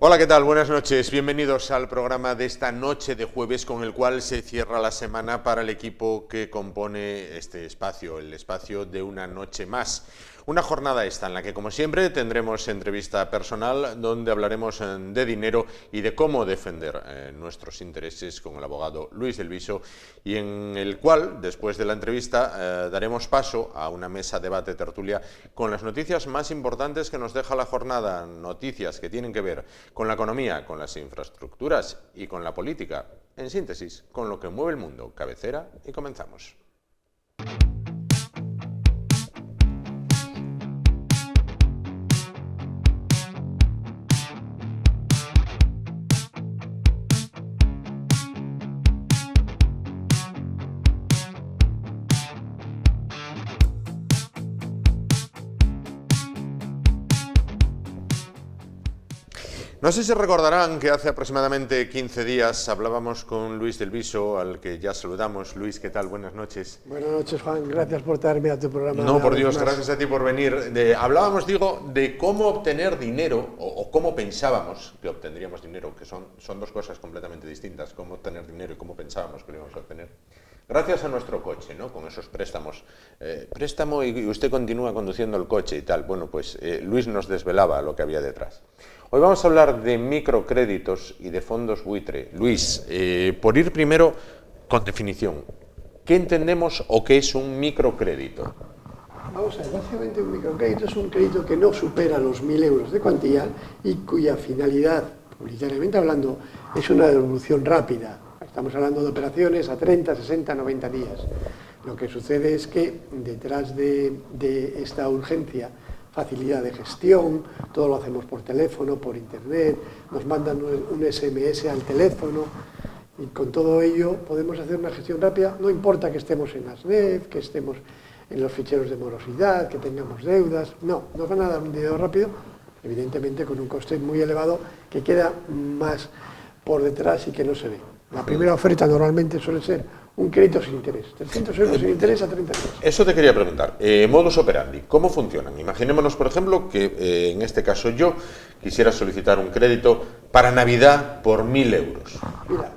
Hola, ¿qué tal? Buenas noches. Bienvenidos al programa de esta noche de jueves con el cual se cierra la semana para el equipo que compone este espacio, el espacio de Una Noche Más. Una jornada esta en la que, como siempre, tendremos entrevista personal donde hablaremos de dinero y de cómo defender nuestros intereses con el abogado Luis del Viso, y en el cual, después de la entrevista, daremos paso a una mesa debate tertulia con las noticias más importantes que nos deja la jornada, noticias que tienen que ver con la economía, con las infraestructuras y con la política. En síntesis, con lo que mueve el mundo. Cabecera y comenzamos. No sé si recordarán que hace aproximadamente 15 días hablábamos con Luis del Viso, al que ya saludamos. Luis, ¿qué tal? Buenas noches. Buenas noches, Juan. Gracias por traerme a tu programa. No, por Dios, gracias a ti por venir. Hablábamos, digo, de cómo obtener dinero, o cómo pensábamos que obtendríamos dinero, que son dos cosas completamente distintas, cómo obtener dinero y cómo pensábamos que lo íbamos a obtener. Gracias a nuestro coche, ¿no? Con esos préstamos. Préstamo y usted continúa conduciendo el coche y tal. Bueno, pues Luis nos desvelaba lo que había detrás. Hoy vamos a hablar de microcréditos y de fondos buitre. Luis, por ir primero con definición, ¿qué entendemos o qué es un microcrédito? Vamos a ver, básicamente un microcrédito es un crédito que no supera los 1.000 euros de cuantía y cuya finalidad, publicitariamente hablando, es una devolución rápida. Estamos hablando de operaciones a 30, 60, 90 días. Lo que sucede es que detrás de esta urgencia, facilidad de gestión, todo lo hacemos por teléfono, por internet, nos mandan un SMS al teléfono y con todo ello podemos hacer una gestión rápida, no importa que estemos en ASNEF, que estemos en los ficheros de morosidad, que tengamos deudas, no, nos van a dar un dinero rápido, evidentemente con un coste muy elevado que queda más por detrás y que no se ve. La primera oferta normalmente suele ser un crédito sin interés, 300 euros sin interés a 30 días. Eso te quería preguntar. Modus operandi, ¿cómo funcionan? Imaginémonos, por ejemplo, que en este caso yo quisiera solicitar un crédito para Navidad por 1.000 euros. Mira,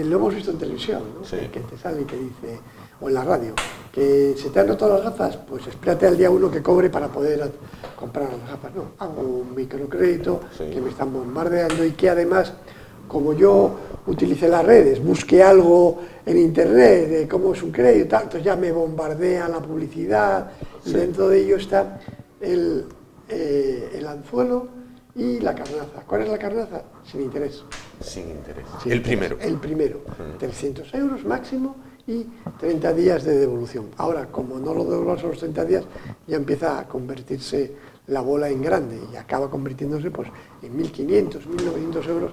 lo hemos visto en televisión, ¿no? Sí. Que te sale y que dice, o en la radio, que se te han roto las gafas, pues espérate al día 1 que cobre para poder comprar las gafas. No, hago un microcrédito que me están bombardeando y que además, como yo utilicé las redes, busqué algo en internet de cómo es un crédito, tal, entonces ya me bombardea la publicidad y dentro de ello está el anzuelo y la carnaza. ¿Cuál es la carnaza? Sin interés. Sin interés. Sin El interés. primero. El primero. 300 euros máximo y 30 días de devolución. Ahora, como no lo devuelvas a los 30 días, ya empieza a convertirse la bola en grande y acaba convirtiéndose pues, en 1.500, 1.900 euros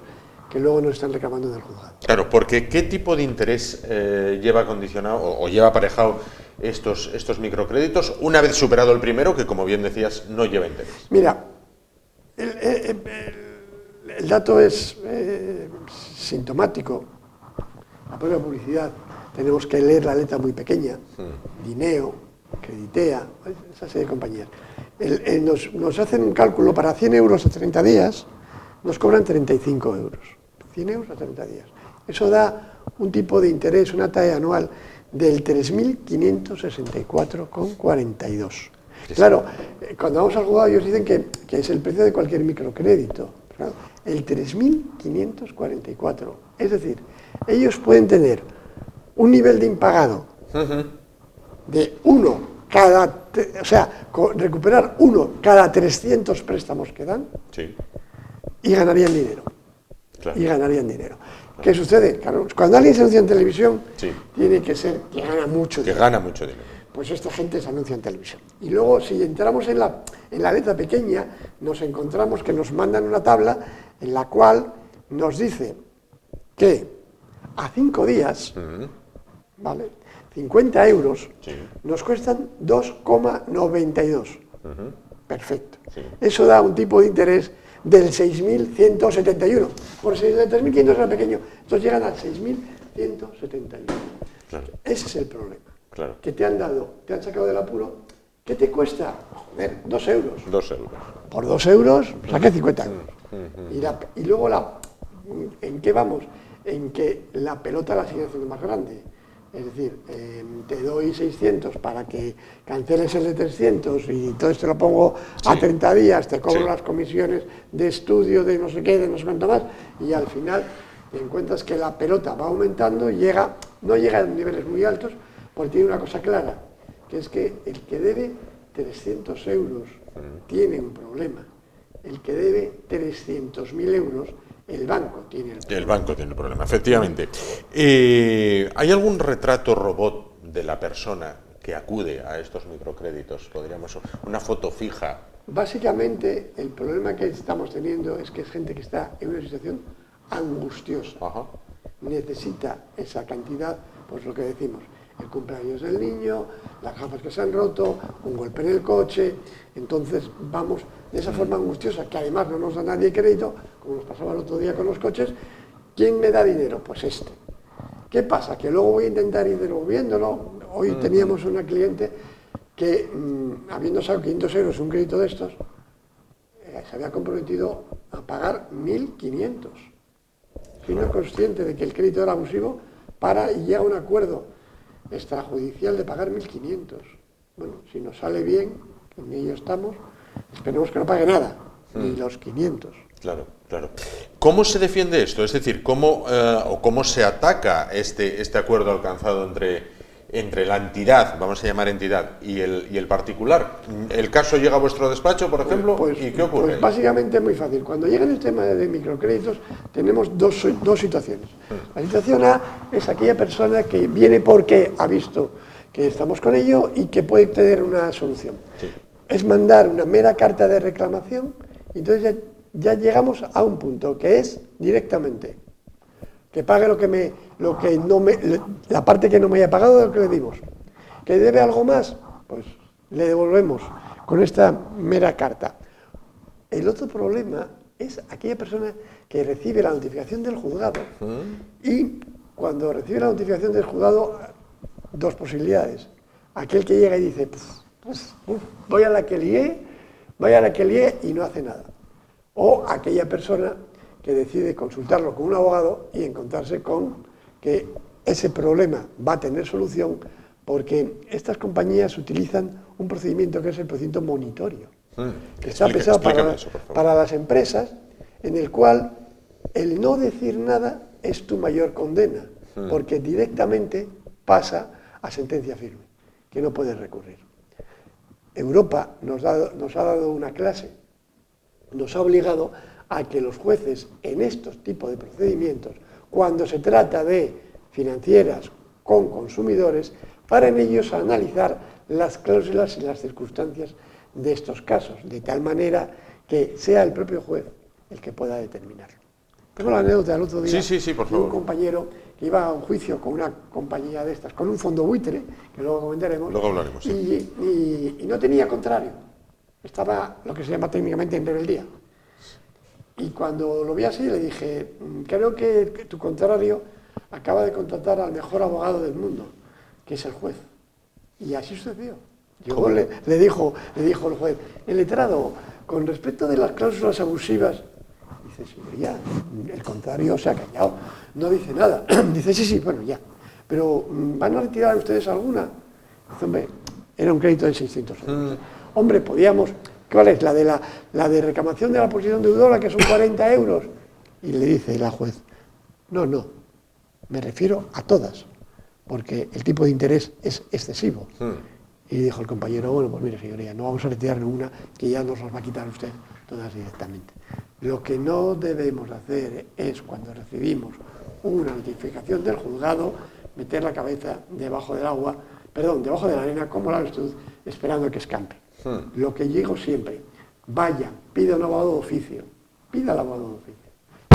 que luego nos están reclamando en el juzgado. Claro, porque ¿qué tipo de interés lleva condicionado o lleva aparejado estos microcréditos una vez superado el primero, que como bien decías, no lleva interés? Mira, el dato es sintomático. La propia publicidad, tenemos que leer la letra muy pequeña. Dineo, Creditea, esa serie de compañías. Nos hacen un cálculo para 100 euros a 30 días, nos cobran 35 euros. 100 euros a 30 días. Eso da un tipo de interés, una tasa anual del 3.564,42. Claro, cuando vamos al juzgado ellos dicen que es el precio de cualquier microcrédito. Claro, el 3.544. Es decir, ellos pueden tener un nivel de impagado de recuperar uno cada 300 préstamos que dan y ganarían dinero. Claro. Y ganarían dinero. Claro. ¿Qué sucede? Claro, cuando alguien se anuncia en televisión, tiene que ser que gana mucho dinero. Que gana mucho dinero. Pues esta gente se anuncia en televisión. Y luego, si entramos en la letra pequeña, nos encontramos que nos mandan una tabla en la cual nos dice que a 5 días, ¿vale? 50 euros nos cuestan 2,92. Perfecto. Eso da un tipo de interés del 6.171. Por si el 3.500 era pequeño, entonces llegan al 6.171. Claro. Ese es el problema. Claro. Que te han sacado del apuro. ¿Qué te cuesta? Joder, 2 euros. 2 euros. Por 2 euros saqué 50 euros. Y luego, ¿en qué vamos? En que la pelota la sigue haciendo más grande. Es decir, te doy 600 para que canceles el de 300 y entonces te lo pongo a 30 días, te cobro las comisiones de estudio, de no sé qué, de no sé cuánto más, y al final te encuentras que la pelota va aumentando y no llega a niveles muy altos, porque tiene una cosa clara, que es que el que debe 300 euros tiene un problema. El que debe 300.000 euros, el banco tiene el problema. El banco tiene el problema, efectivamente. ¿Hay algún retrato robot de la persona que acude a estos microcréditos? Podríamos, una foto fija. Básicamente, el problema que estamos teniendo es que es gente que está en una situación angustiosa. Necesita esa cantidad, pues lo que decimos, el cumpleaños del niño, las gafas que se han roto, un golpe en el coche. Entonces vamos de esa forma angustiosa, que además no nos da nadie crédito, como nos pasaba el otro día con los coches. ¿Quién me da dinero? Pues este. ¿Qué pasa? Que luego voy a intentar ir devolviéndolo. Hoy teníamos una cliente que, habiendo sacado 500 euros un crédito de estos, se había comprometido a pagar 1.500. Siendo consciente de que el crédito era abusivo, y llega a un acuerdo extrajudicial de pagar 1.500. Bueno, si nos sale bien, en ello estamos, esperemos que no pague nada, ni los 500. Claro, claro. ¿Cómo se defiende esto? Es decir, ¿cómo se ataca este acuerdo alcanzado entre la entidad, vamos a llamar entidad, y el particular? ¿El caso llega a vuestro despacho, por ejemplo? ¿Y qué ocurre? Pues básicamente es muy fácil. Cuando llega el tema de microcréditos, tenemos dos situaciones. La situación A es aquella persona que viene porque ha visto que estamos con ello y que puede tener una solución. Es mandar una mera carta de reclamación, y entonces ya llegamos a un punto que es directamente que pague la parte que no me haya pagado de lo que le dimos. ¿Que debe algo más? Pues le devolvemos con esta mera carta. El otro problema es aquella persona que recibe la notificación del juzgado y cuando recibe la notificación del juzgado, dos posibilidades. Aquel que llega y dice, voy a la que lié y no hace nada. O aquella persona que decide consultarlo con un abogado y encontrarse con que ese problema va a tener solución porque estas compañías utilizan un procedimiento que es el procedimiento monitorio, que está pensado para las empresas, en el cual el no decir nada es tu mayor condena, porque directamente pasa a sentencia firme, que no puedes recurrir. Europa nos ha dado una clase, nos ha obligado a que los jueces en estos tipos de procedimientos, cuando se trata de financieras con consumidores, paren ellos a analizar las cláusulas y las circunstancias de estos casos, de tal manera que sea el propio juez el que pueda determinarlo. Tengo la anécdota del otro día de un compañero que iba a un juicio con una compañía de estas, con un fondo buitre, que luego comentaremos, luego hablaremos, y no tenía contrario, estaba lo que se llama técnicamente en rebeldía. Y cuando lo vi así le dije, creo que tu contrario acaba de contratar al mejor abogado del mundo, que es el juez. Y así sucedió. Luego le dijo el juez, el letrado, con respecto de las cláusulas abusivas, dice, señoría, el contrario se ha callado, no dice nada. Dice, sí, bueno, ya. Pero, ¿van a retirar ustedes alguna? Dice, hombre, era un crédito de 600 euros. Hombre, podíamos... ¿Cuál es? La de reclamación de la posición deudora, que son 40 euros. Y le dice la juez, no, me refiero a todas, porque el tipo de interés es excesivo. Y dijo el compañero, bueno, pues mire, señoría, no vamos a retirar ninguna, que ya nos las va a quitar usted todas directamente. Lo que no debemos hacer es, cuando recibimos una notificación del juzgado, meter la cabeza debajo de la arena, como la avestruz, esperando que escampe. Lo que digo siempre, vaya, pida un abogado de oficio, pida al abogado de oficio.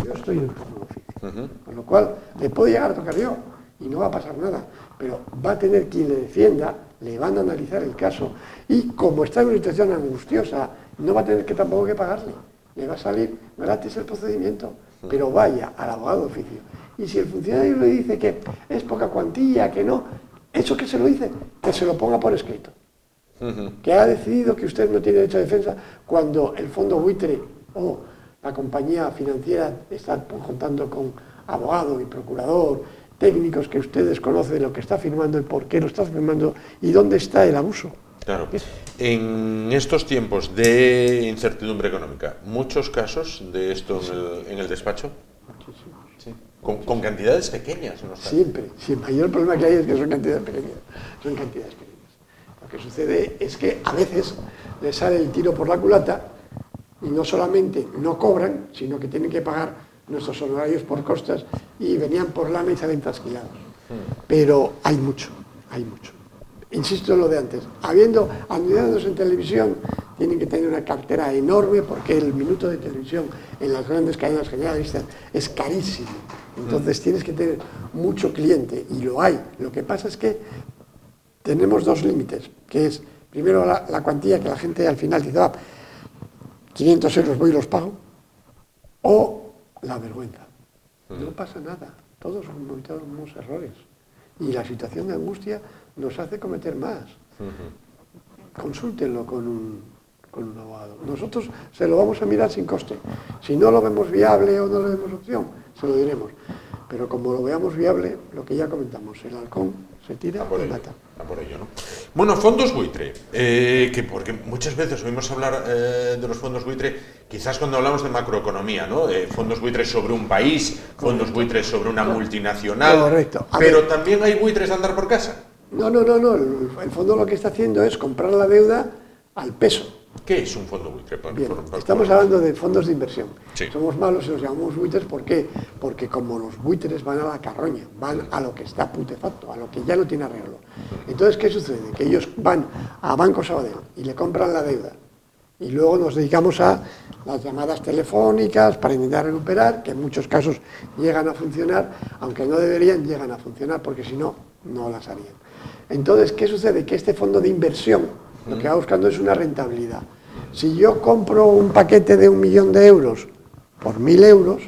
Yo estoy en el turno de oficio, con lo cual le puedo llegar a tocar yo y no va a pasar nada, pero va a tener quien le defienda, le van a analizar el caso y como está en una situación angustiosa, no va a tener tampoco que pagarle, le va a salir gratis el procedimiento, pero vaya al abogado de oficio. Y si el funcionario le dice que es poca cuantía, que no, eso que se lo dice, que se lo ponga por escrito. Que ha decidido que usted no tiene derecho a defensa cuando el fondo buitre o la compañía financiera está contando con abogado y procurador, técnicos que ustedes conocen de lo que está firmando, el por qué lo está firmando y dónde está el abuso. Claro. En estos tiempos de incertidumbre económica, ¿muchos casos de esto en el despacho? Muchísimos. Sí. Con cantidades pequeñas, ¿no? Siempre. Sí, el mayor problema que hay es que son cantidades pequeñas. Son cantidades pequeñas. Lo que sucede es que a veces les sale el tiro por la culata y no solamente no cobran, sino que tienen que pagar nuestros honorarios por costas y venían por lana y salen trasquilados. Pero hay mucho. Insisto en lo de antes, anunciados en televisión, tienen que tener una cartera enorme porque el minuto de televisión en las grandes cadenas generalistas es carísimo. Entonces tienes que tener mucho cliente y lo hay. Lo que pasa es que tenemos dos límites, que es primero la cuantía que la gente al final dice, 500 euros voy y los pago, o la vergüenza. No pasa nada, todos cometemos errores. Y la situación de angustia nos hace cometer más. Consúltenlo con un abogado. Nosotros se lo vamos a mirar sin coste. Si no lo vemos viable o no le vemos opción, se lo diremos. Pero como lo veamos viable, lo que ya comentamos, el halcón se tira y mata. Por ello, ¿no? Bueno, fondos buitre, porque muchas veces oímos hablar de los fondos buitre, quizás cuando hablamos de macroeconomía, ¿no? Fondos buitres sobre un país, fondos buitres sobre una multinacional. Correcto. Pero también hay buitres de andar por casa. No. El fondo lo que está haciendo es comprar la deuda al peso. ¿Qué es un fondo buitre? Bien, estamos hablando de fondos de inversión. Sí. Somos malos y los llamamos buitres, ¿por qué? Porque como los buitres van a la carroña, van a lo que está putefacto, a lo que ya no tiene arreglo. Entonces, ¿qué sucede? Que ellos van a Banco Sabadell y le compran la deuda. Y luego nos dedicamos a las llamadas telefónicas para intentar recuperar, que en muchos casos llegan a funcionar, aunque no deberían, llegan a funcionar, porque si no, no las harían. Entonces, ¿qué sucede? Que este fondo de inversión lo que va buscando es una rentabilidad. Si yo compro un paquete de 1 millón de euros por 1.000 euros,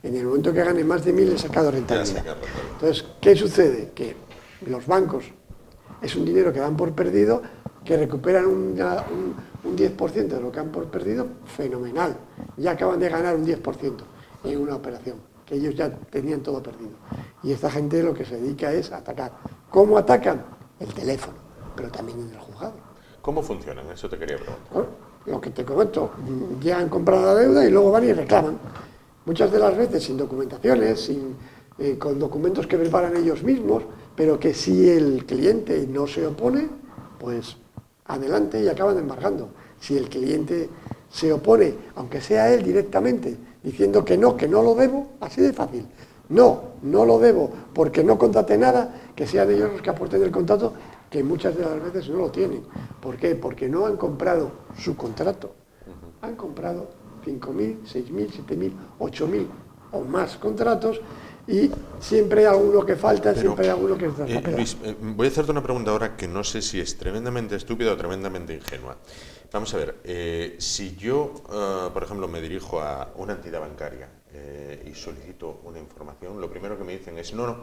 en el momento que gane más de 1.000 he sacado rentabilidad. Entonces, ¿qué sucede? Que los bancos es un dinero que dan por perdido, que recuperan un 10% de lo que han por perdido, fenomenal. Ya acaban de ganar un 10% en una operación, que ellos ya tenían todo perdido. Y esta gente lo que se dedica es a atacar. ¿Cómo atacan? El teléfono, pero también en el juzgado. ¿Cómo funcionan? Eso te quería preguntar. Bueno, lo que te comento, llegan a comprar la deuda y luego van y reclaman. Muchas de las veces sin documentaciones, con documentos que preparan ellos mismos, pero que si el cliente no se opone, pues adelante y acaban embargando. Si el cliente se opone, aunque sea él directamente, diciendo que no lo debo, así de fácil. No lo debo porque no contraté nada, que sean ellos los que aporten el contrato, que muchas de las veces no lo tienen. ¿Por qué? Porque no han comprado su contrato. Han comprado 5.000, 6.000, 7.000, 8.000 o más contratos y siempre hay alguno que falta, siempre hay alguno que está. Luis, voy a hacerte una pregunta ahora que no sé si es tremendamente estúpida o tremendamente ingenua. Vamos a ver, si yo, por ejemplo, me dirijo a una entidad bancaria y solicito una información, lo primero que me dicen es no,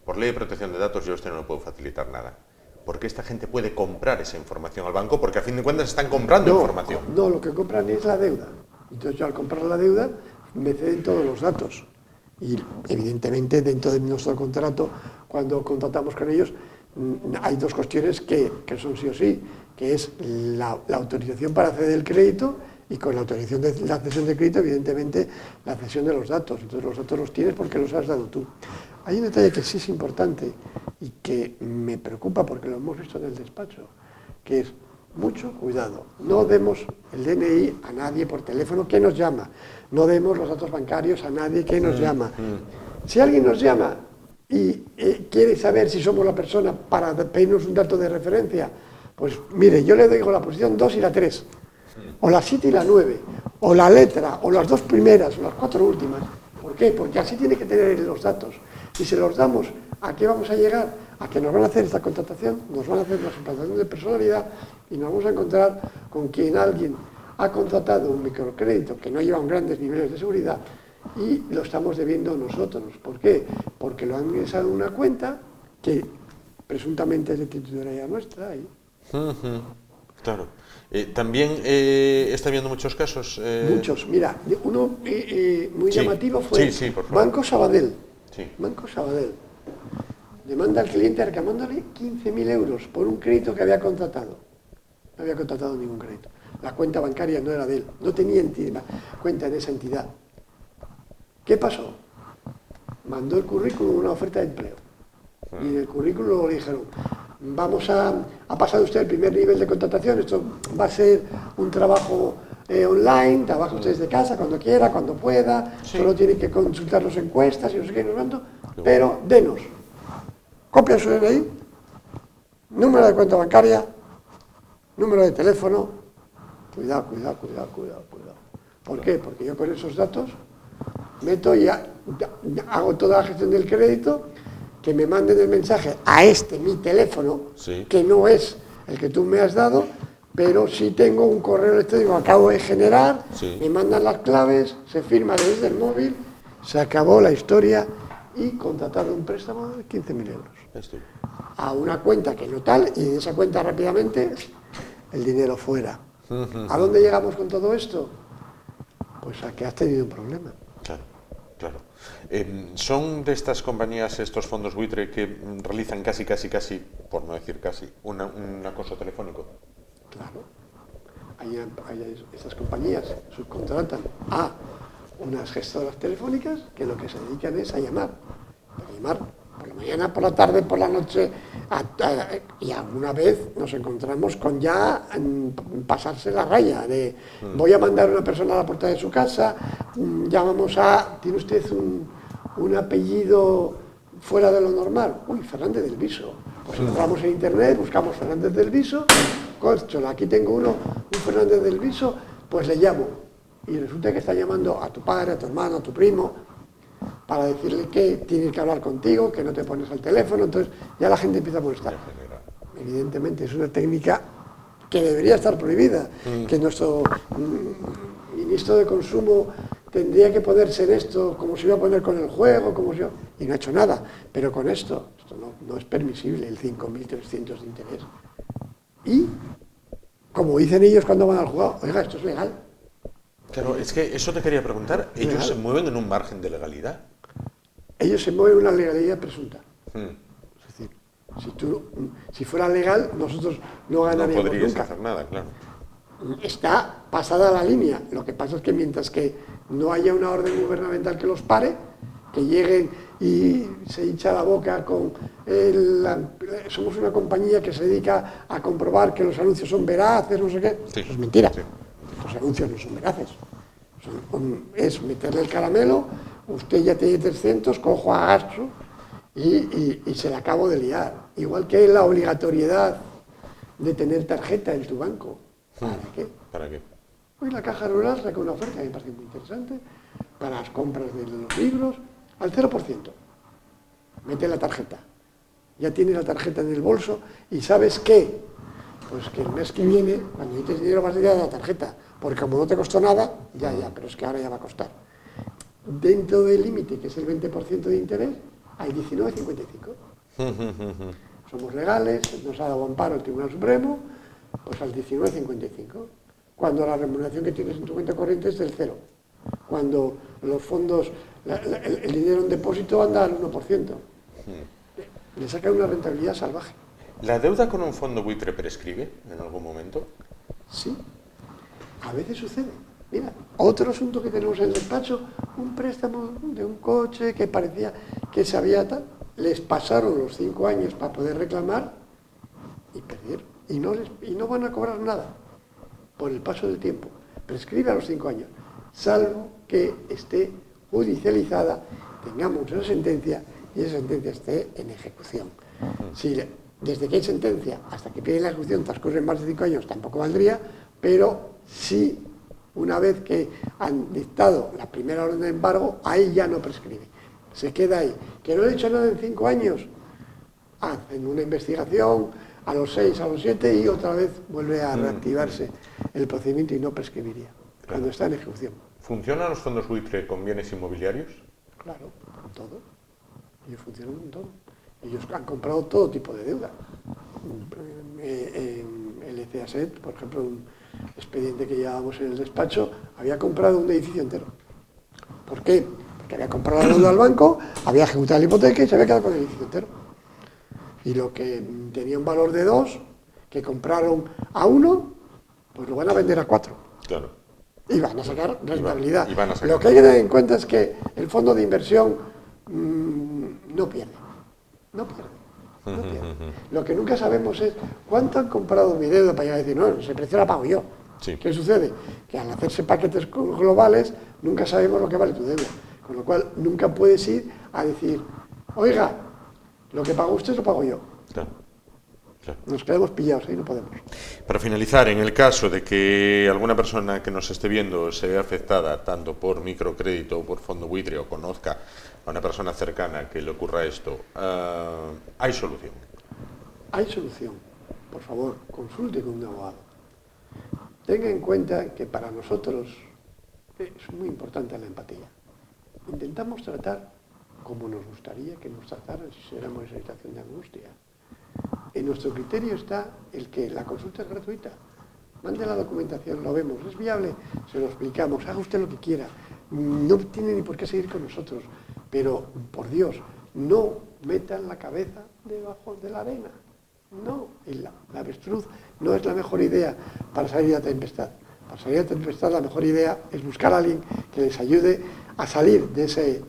por ley de protección de datos yo a usted no le puedo facilitar nada. ¿Por qué esta gente puede comprar esa información al banco? Porque a fin de cuentas están comprando información. No, lo que compran es la deuda. Entonces yo al comprar la deuda me ceden todos los datos. Y evidentemente dentro de nuestro contrato, cuando contratamos con ellos, hay dos cuestiones que son sí o sí, que es la autorización para ceder el crédito y con la autorización de la cesión de crédito, evidentemente, la cesión de los datos. Entonces los datos los tienes porque los has dado tú. Hay un detalle que sí es importante y que me preocupa porque lo hemos visto en el despacho, que es mucho cuidado. No demos el DNI a nadie por teléfono que nos llama. No demos los datos bancarios a nadie que nos llama. Si alguien nos llama y quiere saber si somos la persona para pedirnos un dato de referencia, pues mire, yo le digo la posición 2 y la 3, o la 7 y la 9, o la letra, o las 2 primeras, o las 4 últimas. ¿Por qué? Porque así tiene que tener los datos. Si se los damos, ¿a qué vamos a llegar? A que nos van a hacer esta contratación, nos van a hacer la suplantación de personalidad y nos vamos a encontrar con quien alguien ha contratado un microcrédito que no lleva grandes niveles de seguridad y lo estamos debiendo nosotros. ¿Por qué? Porque lo han ingresado en una cuenta que presuntamente es de titularidad nuestra. Claro. También está habiendo muchos casos. Muchos. Mira, uno muy Sí, llamativo fue sí, por favor. Banco Sabadell. Sí. Banco Sabadell. Demanda al cliente reclamándole 15.000 euros por un crédito que había contratado. No había contratado ningún crédito. La cuenta bancaria no era de él. No tenía cuenta en esa entidad. ¿Qué pasó? Mandó el currículum, una oferta de empleo. Y en el currículum le dijeron, ha pasado usted el primer nivel de contratación, esto va a ser un trabajo online, trabaja usted desde casa, cuando quiera, cuando pueda, solo tiene que consultar las encuestas y no sé qué, no sé cuánto, pero denos copia su DNI, número de cuenta bancaria, número de teléfono. Cuidado. ¿Por qué? Porque yo con esos datos meto y hago toda la gestión del crédito, que me manden el mensaje a mi teléfono, que no es el que tú me has dado, pero sí tengo un correo electrónico que acabo de generar, me mandan las claves, se firma desde el móvil, se acabó la historia y contratar un préstamo de 15.000 euros. A una cuenta que no tal, y de esa cuenta rápidamente el dinero fuera. ¿A dónde llegamos con todo esto? Pues a que has tenido un problema. Claro. ¿Son de estas compañías, estos fondos buitre, que realizan casi, por no decir casi, un acoso telefónico? Claro. Estas compañías subcontratan a unas gestoras telefónicas que lo que se dedican es a llamar por la mañana, por la tarde, por la noche, y alguna vez nos encontramos con ya pasarse la raya de voy a mandar a una persona a la puerta de su casa, llamamos tiene usted un apellido fuera de lo normal, Fernández del Viso, pues entramos en internet, buscamos Fernández del Viso, córchola, aquí tengo un Fernández del Viso, pues le llamo, y resulta que está llamando a tu padre, a tu hermano, a tu primo, para decirle que tiene que hablar contigo, que no te pones al teléfono, entonces ya la gente empieza a molestar. Evidentemente es una técnica que debería estar prohibida, que nuestro ministro de Consumo tendría que ponerse en esto, como se iba a poner con el juego, y no ha hecho nada, pero con esto no es permisible, el 5.300 de interés. Y, como dicen ellos cuando van al juego, oiga, esto es legal. Claro, es que eso te quería preguntar, ¿ellos se mueven en un margen de legalidad? Ellos se mueven en una legalidad presunta. Es decir, si fuera legal, nosotros no ganaríamos nunca. No podrías hacer nada, claro. Está pasada la línea. Lo que pasa es que mientras que no haya una orden gubernamental que los pare, que lleguen y se hincha la boca con somos una compañía que se dedica a comprobar que los anuncios son veraces, no sé qué. Eso es mentira. Los anuncios no son veraces. Es meterle el caramelo, usted ya tiene 300, cojo a gasto y se la acabo de liar. Igual que la obligatoriedad de tener tarjeta en tu banco. ¿Para qué? Hoy la Caja Rural saca una oferta que me parece muy interesante para las compras de los libros al 0%. Mete la tarjeta. Ya tienes la tarjeta en el bolso y sabes que, pues que el mes que viene, cuando necesites dinero vas a ir a la tarjeta, porque como no te costó nada, pero es que ahora ya va a costar. Dentro del límite, que es el 20% de interés, hay 19,55. Somos legales, nos ha dado amparo el Tribunal Supremo, pues al 19,55. Cuando la remuneración que tienes en tu cuenta corriente es del 0. Cuando los fondos, el dinero en depósito anda al 1%. Le saca una rentabilidad salvaje. ¿La deuda con un fondo buitre prescribe en algún momento? Sí, a veces sucede. Mira, otro asunto que tenemos en el despacho, un préstamo de un coche que parecía que se había tal, les pasaron los 5 años para poder reclamar y perdieron. Y no van a cobrar nada por el paso del tiempo. Prescribe a los 5 años, salvo que esté judicializada, tengamos una sentencia y esa sentencia esté en ejecución. Si desde que hay sentencia hasta que piden la ejecución transcurren más de 5 años, tampoco valdría, pero sí, una vez que han dictado la primera orden de embargo, ahí ya no prescribe. Se queda ahí. ¿Que no he hecho nada en 5 años? Hacen una investigación a los 6, a los 7 y otra vez vuelve a reactivarse el procedimiento y no prescribiría, cuando está en ejecución. ¿Funcionan los fondos buitre con bienes inmobiliarios? Claro, con todo. Ellos funcionan con todo. Ellos han comprado todo tipo de deuda. LC Asset, por ejemplo, un expediente que llevábamos en el despacho, había comprado un edificio entero. ¿Por qué? Porque había comprado la deuda al banco, había ejecutado la hipoteca y se había quedado con el edificio entero. Y lo que tenía un valor de 2, que compraron a 1, pues lo van a vender a 4. Claro. Y van a sacar rentabilidad. Y van a sacar. Lo que hay que tener en cuenta es que el fondo de inversión no pierde. No pierde. Lo que nunca sabemos es cuánto han comprado mi deuda para llegar a decir, no, ese precio la pago yo. Sí. ¿Qué sucede? Que al hacerse paquetes globales nunca sabemos lo que vale tu deuda. Con lo cual nunca puedes ir a decir, oiga, lo que paga usted lo pago yo. Claro. Claro. Nos quedamos pillados ahí, no podemos. Para finalizar, en el caso de que alguna persona que nos esté viendo se vea afectada tanto por microcrédito o por fondo buitre o conozca a una persona cercana que le ocurra esto, ¿hay solución? Hay solución. Por favor, consulte con un abogado. Tenga en cuenta que para nosotros es muy importante la empatía. Intentamos tratar como nos gustaría que nos trataran si éramos en esa situación de angustia. En nuestro criterio está el que la consulta es gratuita. Mande la documentación, lo vemos. ¿Es viable? Se lo explicamos. Haga usted lo que quiera. No tiene ni por qué seguir con nosotros. Pero, por Dios, no metan la cabeza debajo de la arena. No. Y la avestruz no es la mejor idea para salir de la tempestad. Para salir de la tempestad la mejor idea es buscar a alguien que les ayude a salir de ese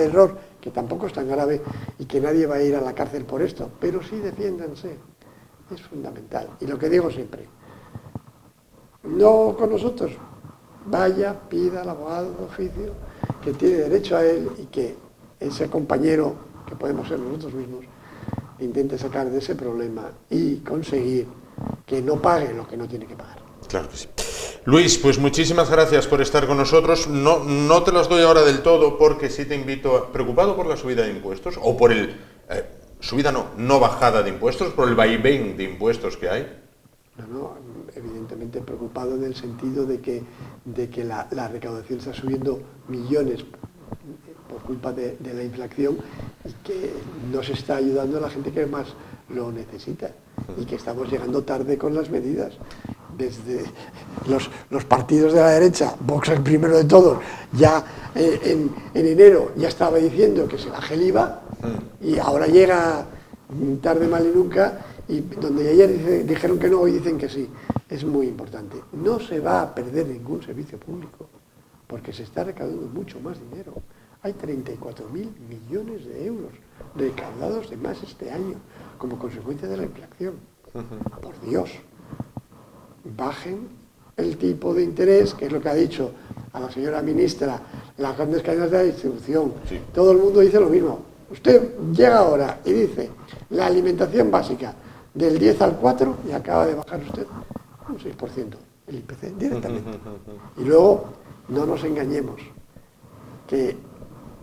error, que tampoco es tan grave y que nadie va a ir a la cárcel por esto, pero sí defiéndanse, es fundamental. Y lo que digo siempre, no con nosotros, vaya, pida al abogado de oficio, que tiene derecho a él y que ese compañero, que podemos ser nosotros mismos, intente sacar de ese problema y conseguir que no pague lo que no tiene que pagar. Claro que sí. Luis, pues muchísimas gracias por estar con nosotros. No te las doy ahora del todo porque sí te invito, preocupado por la subida de impuestos o por el, subida no bajada de impuestos, por el vaivén de impuestos que hay. No, evidentemente preocupado en el sentido de que la recaudación está subiendo millones por culpa de la inflación y que no se está ayudando a la gente que más lo necesita y que estamos llegando tarde con las medidas. Desde los partidos de la derecha, Vox el primero de todos, ya en enero ya estaba diciendo que se baje el IVA y ahora llega tarde, mal y nunca, y donde ayer dijeron que no, hoy dicen que sí. Es muy importante. No se va a perder ningún servicio público porque se está recaudando mucho más dinero. Hay 34.000 millones de euros recaudados de más este año como consecuencia de la inflación. Por Dios. Bajen el tipo de interés, que es lo que ha dicho a la señora ministra, las grandes cadenas de la distribución. Sí. Todo el mundo dice lo mismo. Usted llega ahora y dice la alimentación básica del 10 al 4 y acaba de bajar usted un 6% el IPC directamente. Y luego, no nos engañemos, que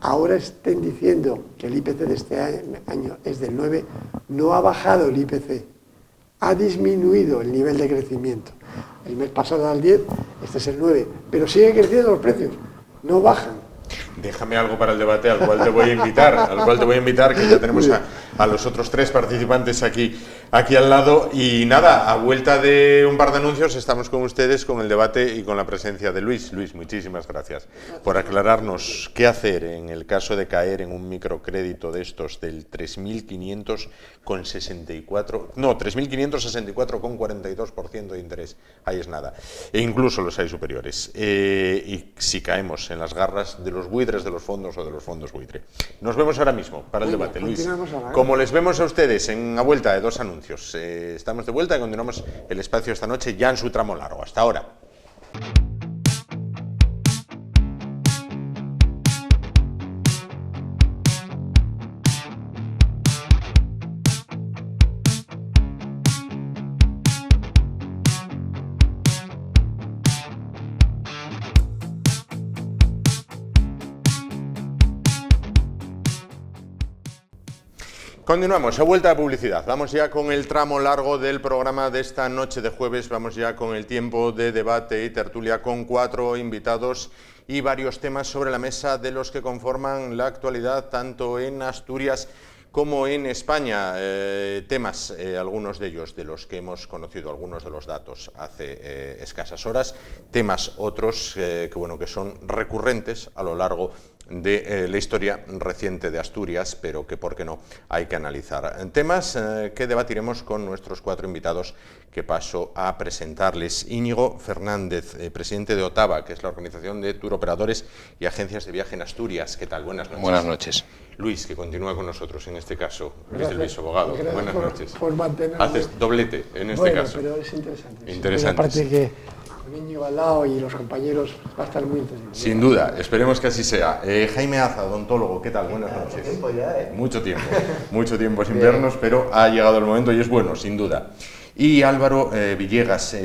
ahora estén diciendo que el IPC de este año es del 9, no ha bajado el IPC. Ha disminuido el nivel de crecimiento. El mes pasado era el 10, este es el 9, pero siguen creciendo los precios, no bajan. Déjame algo para el debate al cual te voy a invitar, que ya tenemos a los otros tres participantes aquí al lado. Y nada, a vuelta de un par de anuncios estamos con ustedes con el debate y con la presencia de Luis. Luis, muchísimas gracias por aclararnos qué hacer en el caso de caer en un microcrédito de estos del 3.564,42% de interés. Ahí es nada. E incluso los hay superiores. Y si caemos en las garras de los buitres de los fondos o de los fondos buitre. Nos vemos ahora mismo para el debate, Luis. Como les vemos a ustedes en a vuelta de dos anuncios, estamos de vuelta y continuamos el espacio esta noche ya en su tramo largo. Hasta ahora. Continuamos, a vuelta de publicidad. Vamos ya con el tramo largo del programa de esta noche de jueves. Vamos ya con el tiempo de debate y tertulia con 4 invitados y varios temas sobre la mesa de los que conforman la actualidad tanto en Asturias como en España. Temas, algunos de ellos de los que hemos conocido, algunos de los datos hace escasas horas, temas otros que son recurrentes a lo largo de la historia reciente de Asturias, pero que, por qué no, hay que analizar. Temas que debatiremos con nuestros 4 invitados que paso a presentarles. Íñigo Fernández, presidente de OTAVA, que es la Organización de Turoperadores y Agencias de Viaje en Asturias. ¿Qué tal? Buenas noches. Buenas noches. Luis, que continúa con nosotros en este caso. Gracias. Luis Luis, abogado. Gracias Buenas noches. por mantenerme. Haces doblete en este caso. Pero es interesante. Interesante. Aparte que con Íñigo al lado y los compañeros va a estar muy interesante. Sin duda, esperemos que así sea. Jaime Aza, odontólogo, ¿qué tal? Buenas noches. Mucho tiempo sin vernos, pero ha llegado el momento y es bueno, sin duda. Y Álvaro Villegas,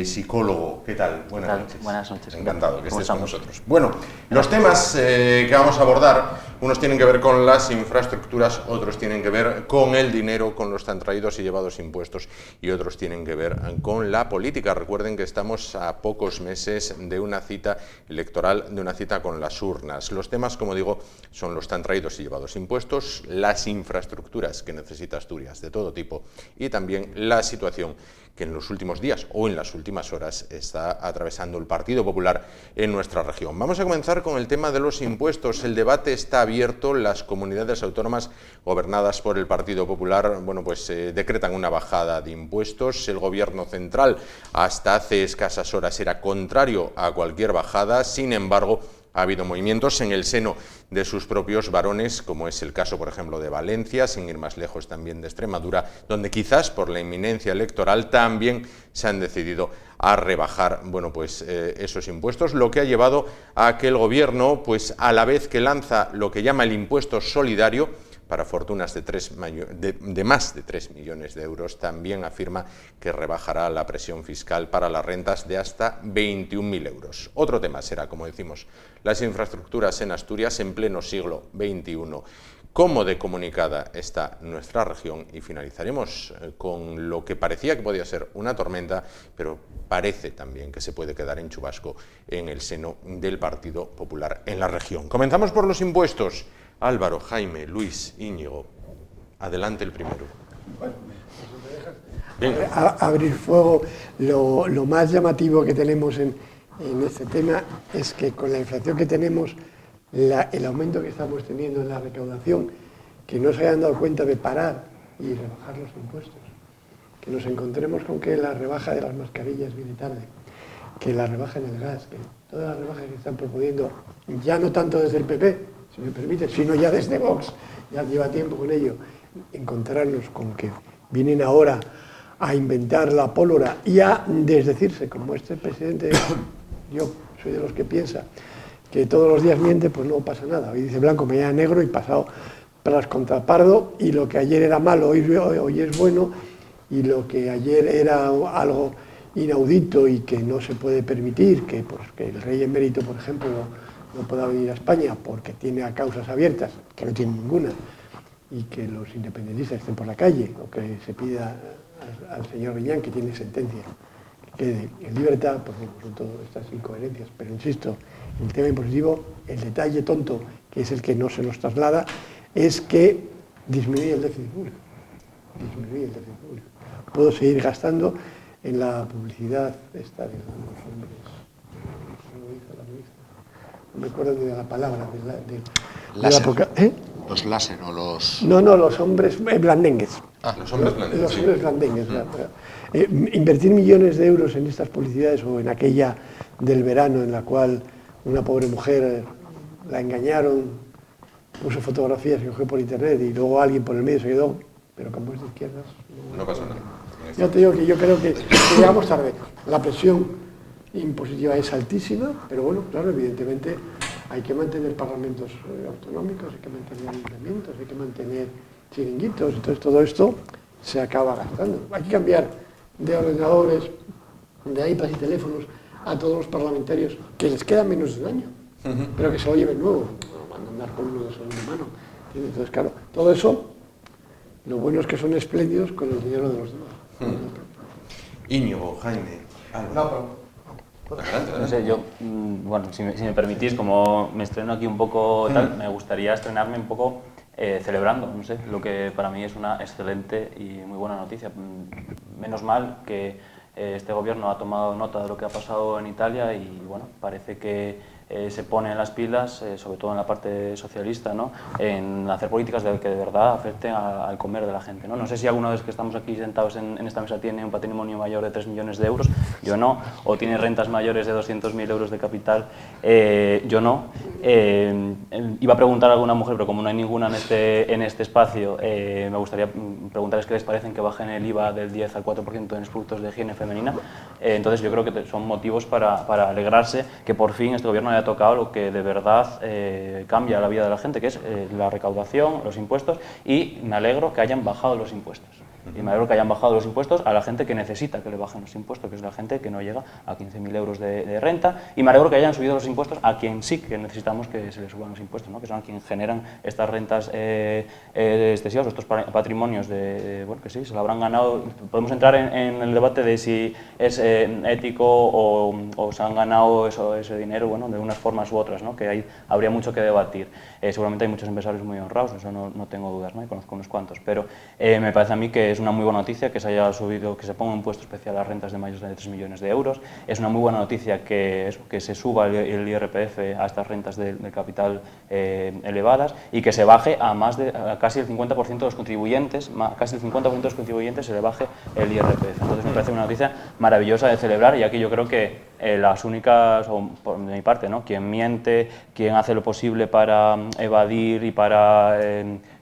psicólogo, ¿qué tal? Buenas noches. Buenas noches. Encantado que estés con nosotros. Bueno, los temas que vamos a abordar, unos tienen que ver con las infraestructuras, otros tienen que ver con el dinero, con los tan traídos y llevados impuestos, y otros tienen que ver con la política. Recuerden que estamos a pocos meses de una cita electoral, de una cita con las urnas. Los temas, como digo, son los tan traídos y llevados impuestos, las infraestructuras que necesita Asturias de todo tipo y también la situación que en los últimos días o en las últimas horas está atravesando el Partido Popular en nuestra región. Vamos a comenzar con el tema de los impuestos. El debate está abierto. Las comunidades autónomas gobernadas por el Partido Popular, decretan una bajada de impuestos. El Gobierno central hasta hace escasas horas era contrario a cualquier bajada. Sin embargo, ha habido movimientos en el seno de sus propios varones, como es el caso, por ejemplo, de Valencia, sin ir más lejos también de Extremadura, donde quizás por la inminencia electoral también se han decidido a rebajar esos impuestos, lo que ha llevado a que el Gobierno, a la vez que lanza lo que llama el impuesto solidario, para fortunas de más de 3 millones de euros, también afirma que rebajará la presión fiscal para las rentas de hasta 21.000 euros. Otro tema será, como decimos, las infraestructuras en Asturias en pleno siglo XXI. Cómo de comunicada está nuestra región, y finalizaremos con lo que parecía que podía ser una tormenta, pero parece también que se puede quedar en chubasco en el seno del Partido Popular en la región. Comenzamos por los impuestos. Álvaro, Jaime, Luis, Íñigo, adelante el primero. Abrir fuego. Lo más llamativo que tenemos en este tema es que con la inflación que tenemos, el aumento que estamos teniendo en la recaudación, que no se hayan dado cuenta de parar y rebajar los impuestos, que nos encontremos con que la rebaja de las mascarillas viene tarde, que la rebaja en el gas, que todas las rebajas que están proponiendo, ya no tanto desde el PP, si me permite, sino ya desde Vox, ya lleva tiempo con ello, encontrarnos con que vienen ahora a inventar la pólvora y a desdecirse, como este presidente, yo soy de los que piensa que todos los días miente, pues no pasa nada. Hoy dice blanco, mañana negro y pasado pras contra pardo, y lo que ayer era malo hoy es bueno, y lo que ayer era algo inaudito y que no se puede permitir, que el rey emérito, por ejemplo, no pueda venir a España porque tiene a causas abiertas, que no tiene ninguna, y que los independentistas estén por la calle, o que se pida al señor Riñán, que tiene sentencia, que quede en libertad, pues son todas estas incoherencias. Pero insisto, el tema impositivo, el detalle tonto, que es el que no se nos traslada, es que disminuye el déficit público. Puedo seguir gastando en la publicidad esta de los hombres. No me acuerdo ni de la palabra. Los láser o los... No, los hombres blandengues. Los hombres blandengues. Los hombres blandengues. Invertir millones de euros en estas publicidades, o en aquella del verano en la cual una pobre mujer la engañaron, puso fotografías que cogió por internet y luego alguien por el medio se quedó, pero como es de izquierdas... No pasa nada. Ya te digo que yo creo que llegamos tarde. La presión impositiva es altísima, pero bueno, claro, evidentemente hay que mantener parlamentos autonómicos, hay que mantener ayuntamientos, hay que mantener chiringuitos, entonces todo esto se acaba gastando. Hay que cambiar de ordenadores, de iPads y teléfonos a todos los parlamentarios, que les queda menos de un año, pero que se lo lleven nuevo, no van a andar con uno de segunda mano. Entonces, claro, todo eso, lo bueno es que son espléndidos con el dinero de los demás. Íñigo, Jaime, Álvaro. No sé, yo, si me permitís, como me estreno aquí un poco tal, me gustaría estrenarme un poco celebrando, no sé, lo que para mí es una excelente y muy buena noticia. Menos mal que este gobierno ha tomado nota de lo que ha pasado en Italia y bueno, parece que se pone en las pilas, sobre todo en la parte socialista, ¿no?, en hacer políticas que de verdad afecten al comer de la gente, ¿no? No sé si alguno de los que estamos aquí sentados en esta mesa tiene un patrimonio mayor de 3 millones de euros, yo no, o tiene rentas mayores de 200.000 euros de capital, yo no. Iba a preguntar a alguna mujer, pero como no hay ninguna en este espacio, me gustaría preguntarles qué les parece que bajen el IVA del 10 al 4% en los productos de higiene femenina. Entonces yo creo que son motivos para alegrarse que por fin este gobierno haya tocado lo que de verdad cambia la vida de la gente, que es la recaudación, los impuestos, y me alegro que hayan bajado los impuestos. Y me alegro que hayan bajado los impuestos a la gente que necesita que le bajen los impuestos, que es la gente que no llega a 15.000 euros de renta, y me alegro que hayan subido los impuestos a quien sí que necesitamos que se les suban los impuestos, ¿no?, que son quienes generan estas rentas excesivas, estos patrimonios bueno, que sí, se lo habrán ganado. Podemos entrar en el debate de si es ético o se han ganado ese dinero, bueno, de unas formas u otras, ¿no?, que ahí habría mucho que debatir. Seguramente hay muchos empresarios muy honrados, eso no tengo dudas, ¿no?, y conozco unos cuantos, pero me parece a mí que es una muy buena noticia que se haya subido, que se ponga un impuesto especial a las rentas de mayores de 3 millones de euros. Es una muy buena noticia que se suba el IRPF a estas rentas de capital elevadas y que se baje a casi el 50% de los contribuyentes, casi el 50% de los contribuyentes se le baje el IRPF. Entonces me parece una noticia maravillosa de celebrar, y aquí yo creo que las únicas, o por mi parte, ¿no?, quien miente, quien hace lo posible para evadir y para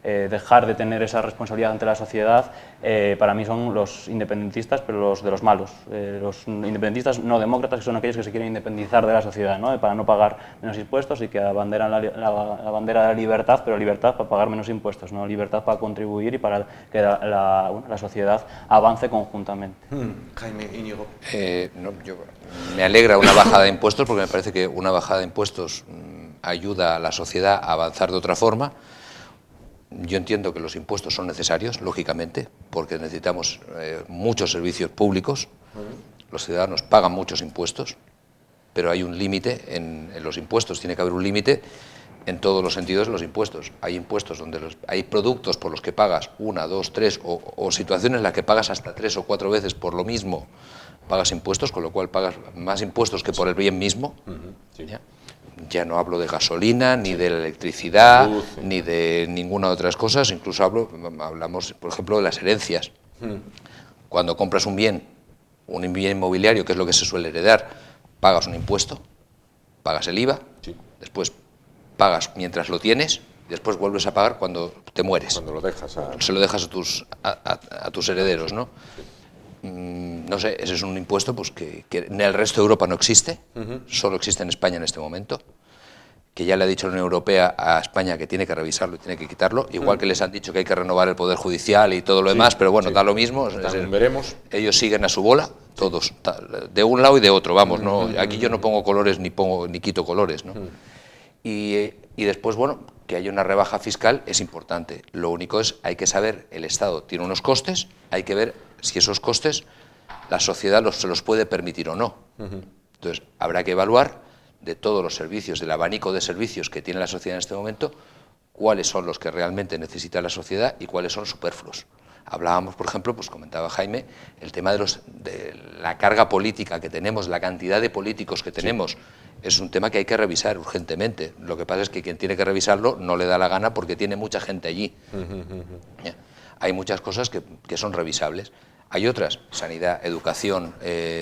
dejar de tener esa responsabilidad ante la sociedad, para mí son los independentistas, pero los de los malos. Los independentistas no demócratas, que son aquellos que se quieren independizar de la sociedad, ¿no?, para no pagar menos impuestos y que abanderan la bandera de la libertad, pero libertad para pagar menos impuestos, ¿no?, libertad para contribuir y para que la sociedad avance conjuntamente. Jaime, Íñigo. Me alegra una bajada de impuestos, porque me parece que una bajada de impuestos ayuda a la sociedad a avanzar de otra forma. Yo entiendo que los impuestos son necesarios, lógicamente, porque necesitamos muchos servicios públicos. Los ciudadanos pagan muchos impuestos, pero hay un límite en los impuestos. Tiene que haber un límite en todos los sentidos de los impuestos. Hay impuestos donde hay productos por los que pagas 1, 2, 3, o situaciones en las que pagas hasta 3 o 4 veces por lo mismo, pagas impuestos, con lo cual pagas más impuestos que por el bien mismo. Sí. Ya no hablo de gasolina, ni de la electricidad, ni de ninguna de otras cosas. Incluso hablamos, por ejemplo, de las herencias. Cuando compras un bien inmobiliario, que es lo que se suele heredar, pagas un impuesto, pagas el IVA, después pagas mientras lo tienes, y después vuelves a pagar cuando te mueres. Cuando lo dejas se lo dejas a tus herederos, ¿no? No sé, ese es un impuesto pues, que en el resto de Europa no existe, solo existe en España en este momento, que ya le ha dicho la Unión Europea a España que tiene que revisarlo y tiene que quitarlo, igual que les han dicho que hay que renovar el Poder Judicial y todo lo demás, pero bueno, da lo mismo. Veremos. Ellos siguen a su bola, todos, de un lado y de otro, vamos, ¿no? Aquí yo no pongo colores ni quito colores, ¿no? Y después, bueno, que haya una rebaja fiscal es importante. Lo único es, hay que saber, el Estado tiene unos costes, hay que ver si esos costes la sociedad se los puede permitir o no. Entonces, habrá que evaluar de todos los servicios, del abanico de servicios que tiene la sociedad en este momento, cuáles son los que realmente necesita la sociedad y cuáles son superfluos. Hablábamos, por ejemplo, pues comentaba Jaime, el tema de la carga política que tenemos, la cantidad de políticos que tenemos. Es un tema que hay que revisar urgentemente. Lo que pasa es que quien tiene que revisarlo no le da la gana porque tiene mucha gente allí. Hay muchas cosas que son revisables. Hay otras, sanidad, educación,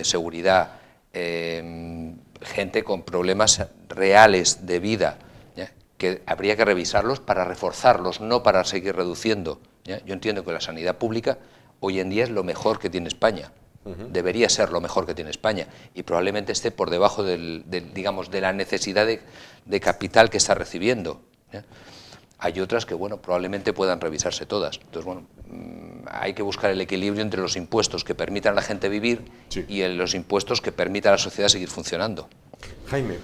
seguridad, gente con problemas reales de vida, ¿ya?, que habría que revisarlos para reforzarlos, no para seguir reduciendo, ¿ya? Yo entiendo que la sanidad pública hoy en día es lo mejor que tiene España. Debería ser lo mejor que tiene España y probablemente esté por debajo digamos, de la necesidad de capital que está recibiendo, ¿ya? Hay otras que, bueno, probablemente puedan revisarse todas. Entonces, bueno, hay que buscar el equilibrio entre los impuestos que permitan a la gente vivir y los impuestos que permitan a la sociedad seguir funcionando. Jaime,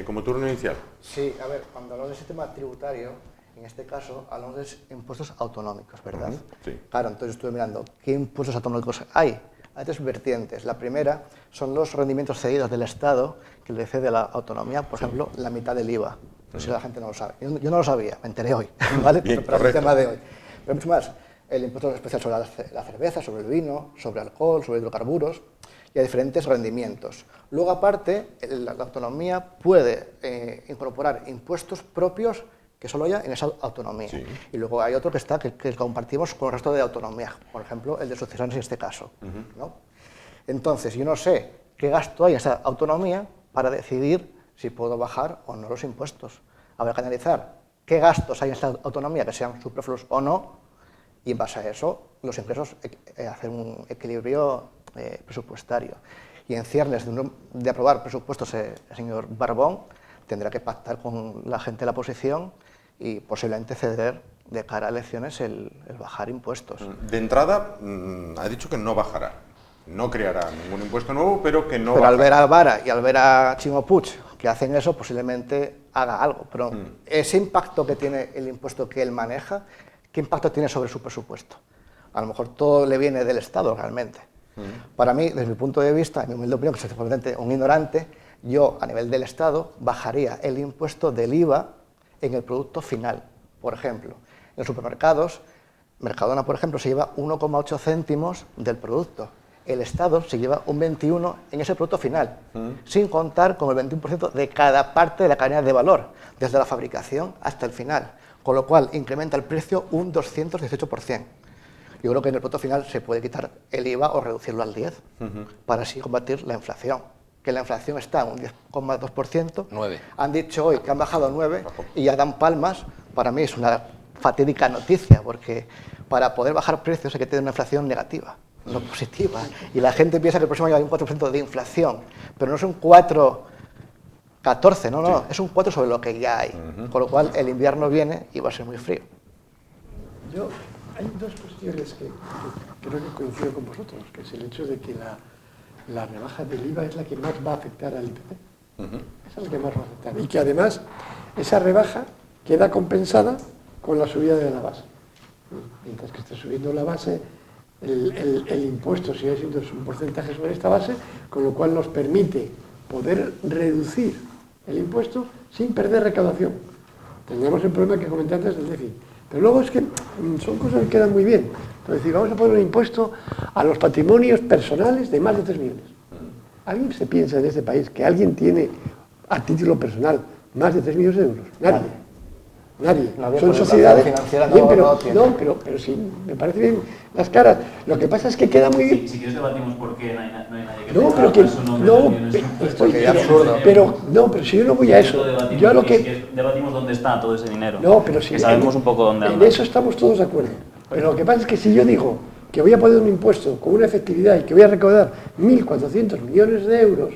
como turno inicial. Sí, a ver, cuando hablamos de ese tema tributario, en este caso hablamos de impuestos autonómicos, ¿verdad? Sí. Claro, entonces estuve mirando, ¿qué impuestos autonómicos hay? Hay 3 vertientes. La primera son los rendimientos cedidos del Estado que le cede a la autonomía, por ejemplo, la mitad del IVA. no sé si la gente no lo sabe. Yo no lo sabía, me enteré hoy, ¿vale? Bien, Pero el correcto. tema de hoy. Pero mucho más, el impuesto especial sobre la cerveza, sobre el vino, sobre alcohol, sobre hidrocarburos y a diferentes rendimientos. Luego, aparte, la autonomía puede incorporar impuestos propios que solo haya en esa autonomía. Sí. Y luego hay otro que compartimos con el resto de autonomías, por ejemplo, el de sucesiones en este caso, ¿no? Entonces, yo no sé qué gasto hay en esa autonomía para decidir si puedo bajar o no los impuestos. Habrá que analizar qué gastos hay en esta autonomía que sean superfluos o no, y en base a eso, los ingresos, hacer un equilibrio presupuestario. Y en ciernes de aprobar presupuestos, el señor Barbón tendrá que pactar con la gente de la oposición y posiblemente ceder de cara a elecciones el bajar impuestos. De entrada, ha dicho que no bajará. No creará ningún impuesto nuevo, pero que no Pero al bajará. ver a Vara y al ver a Chimo Puig que hacen eso, posiblemente haga algo. Pero ese impacto que tiene el impuesto que él maneja, ¿qué impacto tiene sobre su presupuesto? A lo mejor todo le viene del Estado realmente. Para mí, desde mi punto de vista, en mi humilde opinión, que soy probablemente un ignorante, yo a nivel del Estado bajaría el impuesto del IVA en el producto final. Por ejemplo, en los supermercados, Mercadona, por ejemplo, se lleva 1,8 céntimos del producto. El Estado se lleva un 21 en ese producto final, sin contar con el 21% de cada parte de la cadena de valor, desde la fabricación hasta el final, con lo cual incrementa el precio un 218%. Yo creo que en el producto final se puede quitar el IVA o reducirlo al 10%, para así combatir la inflación. Que la inflación está en un 10,2%. 9. Han dicho hoy que han bajado a 9 y ya dan palmas. Para mí es una fatídica noticia, porque para poder bajar precios hay que tener una inflación negativa, no positiva. Y la gente piensa que el próximo año hay un 4% de inflación, pero no es un 4,14, no, es un 4 sobre lo que ya hay. Con lo cual el invierno viene y va a ser muy frío. Hay dos cuestiones que creo que coincido con vosotros, que es el hecho de que la rebaja del IVA es la que más va a afectar al IPC. Esa es la que más va a afectar. Y que además esa rebaja queda compensada con la subida de la base. Mientras que esté subiendo la base, el impuesto sigue siendo un porcentaje sobre esta base, con lo cual nos permite poder reducir el impuesto sin perder recaudación. Tendríamos el problema que comenté antes del déficit. Pero luego es que son cosas que quedan muy bien. Es decir, vamos a poner un impuesto a los patrimonios personales de más de 3 millones. ¿Alguien se piensa en este país que alguien tiene a título personal más de 3 millones de euros? Nadie. Nadie, Son porque la sociedades. financiera Bien, no tiene. pero sí, me parece bien las caras. Lo que pasa es que queda muy bien. Si quieres debatimos por qué no hay nadie que No, tenga pero que su nombre no, en millones. porque es absurdo. pero si yo no voy a eso, Debatimos, yo a lo si que quieres, debatimos dónde está todo ese dinero. no, pero si que sabemos un poco dónde en anda. eso estamos todos de acuerdo. Pero lo que pasa es que si yo digo que voy a poner un impuesto con una efectividad y que voy a recaudar 1.400 millones de euros,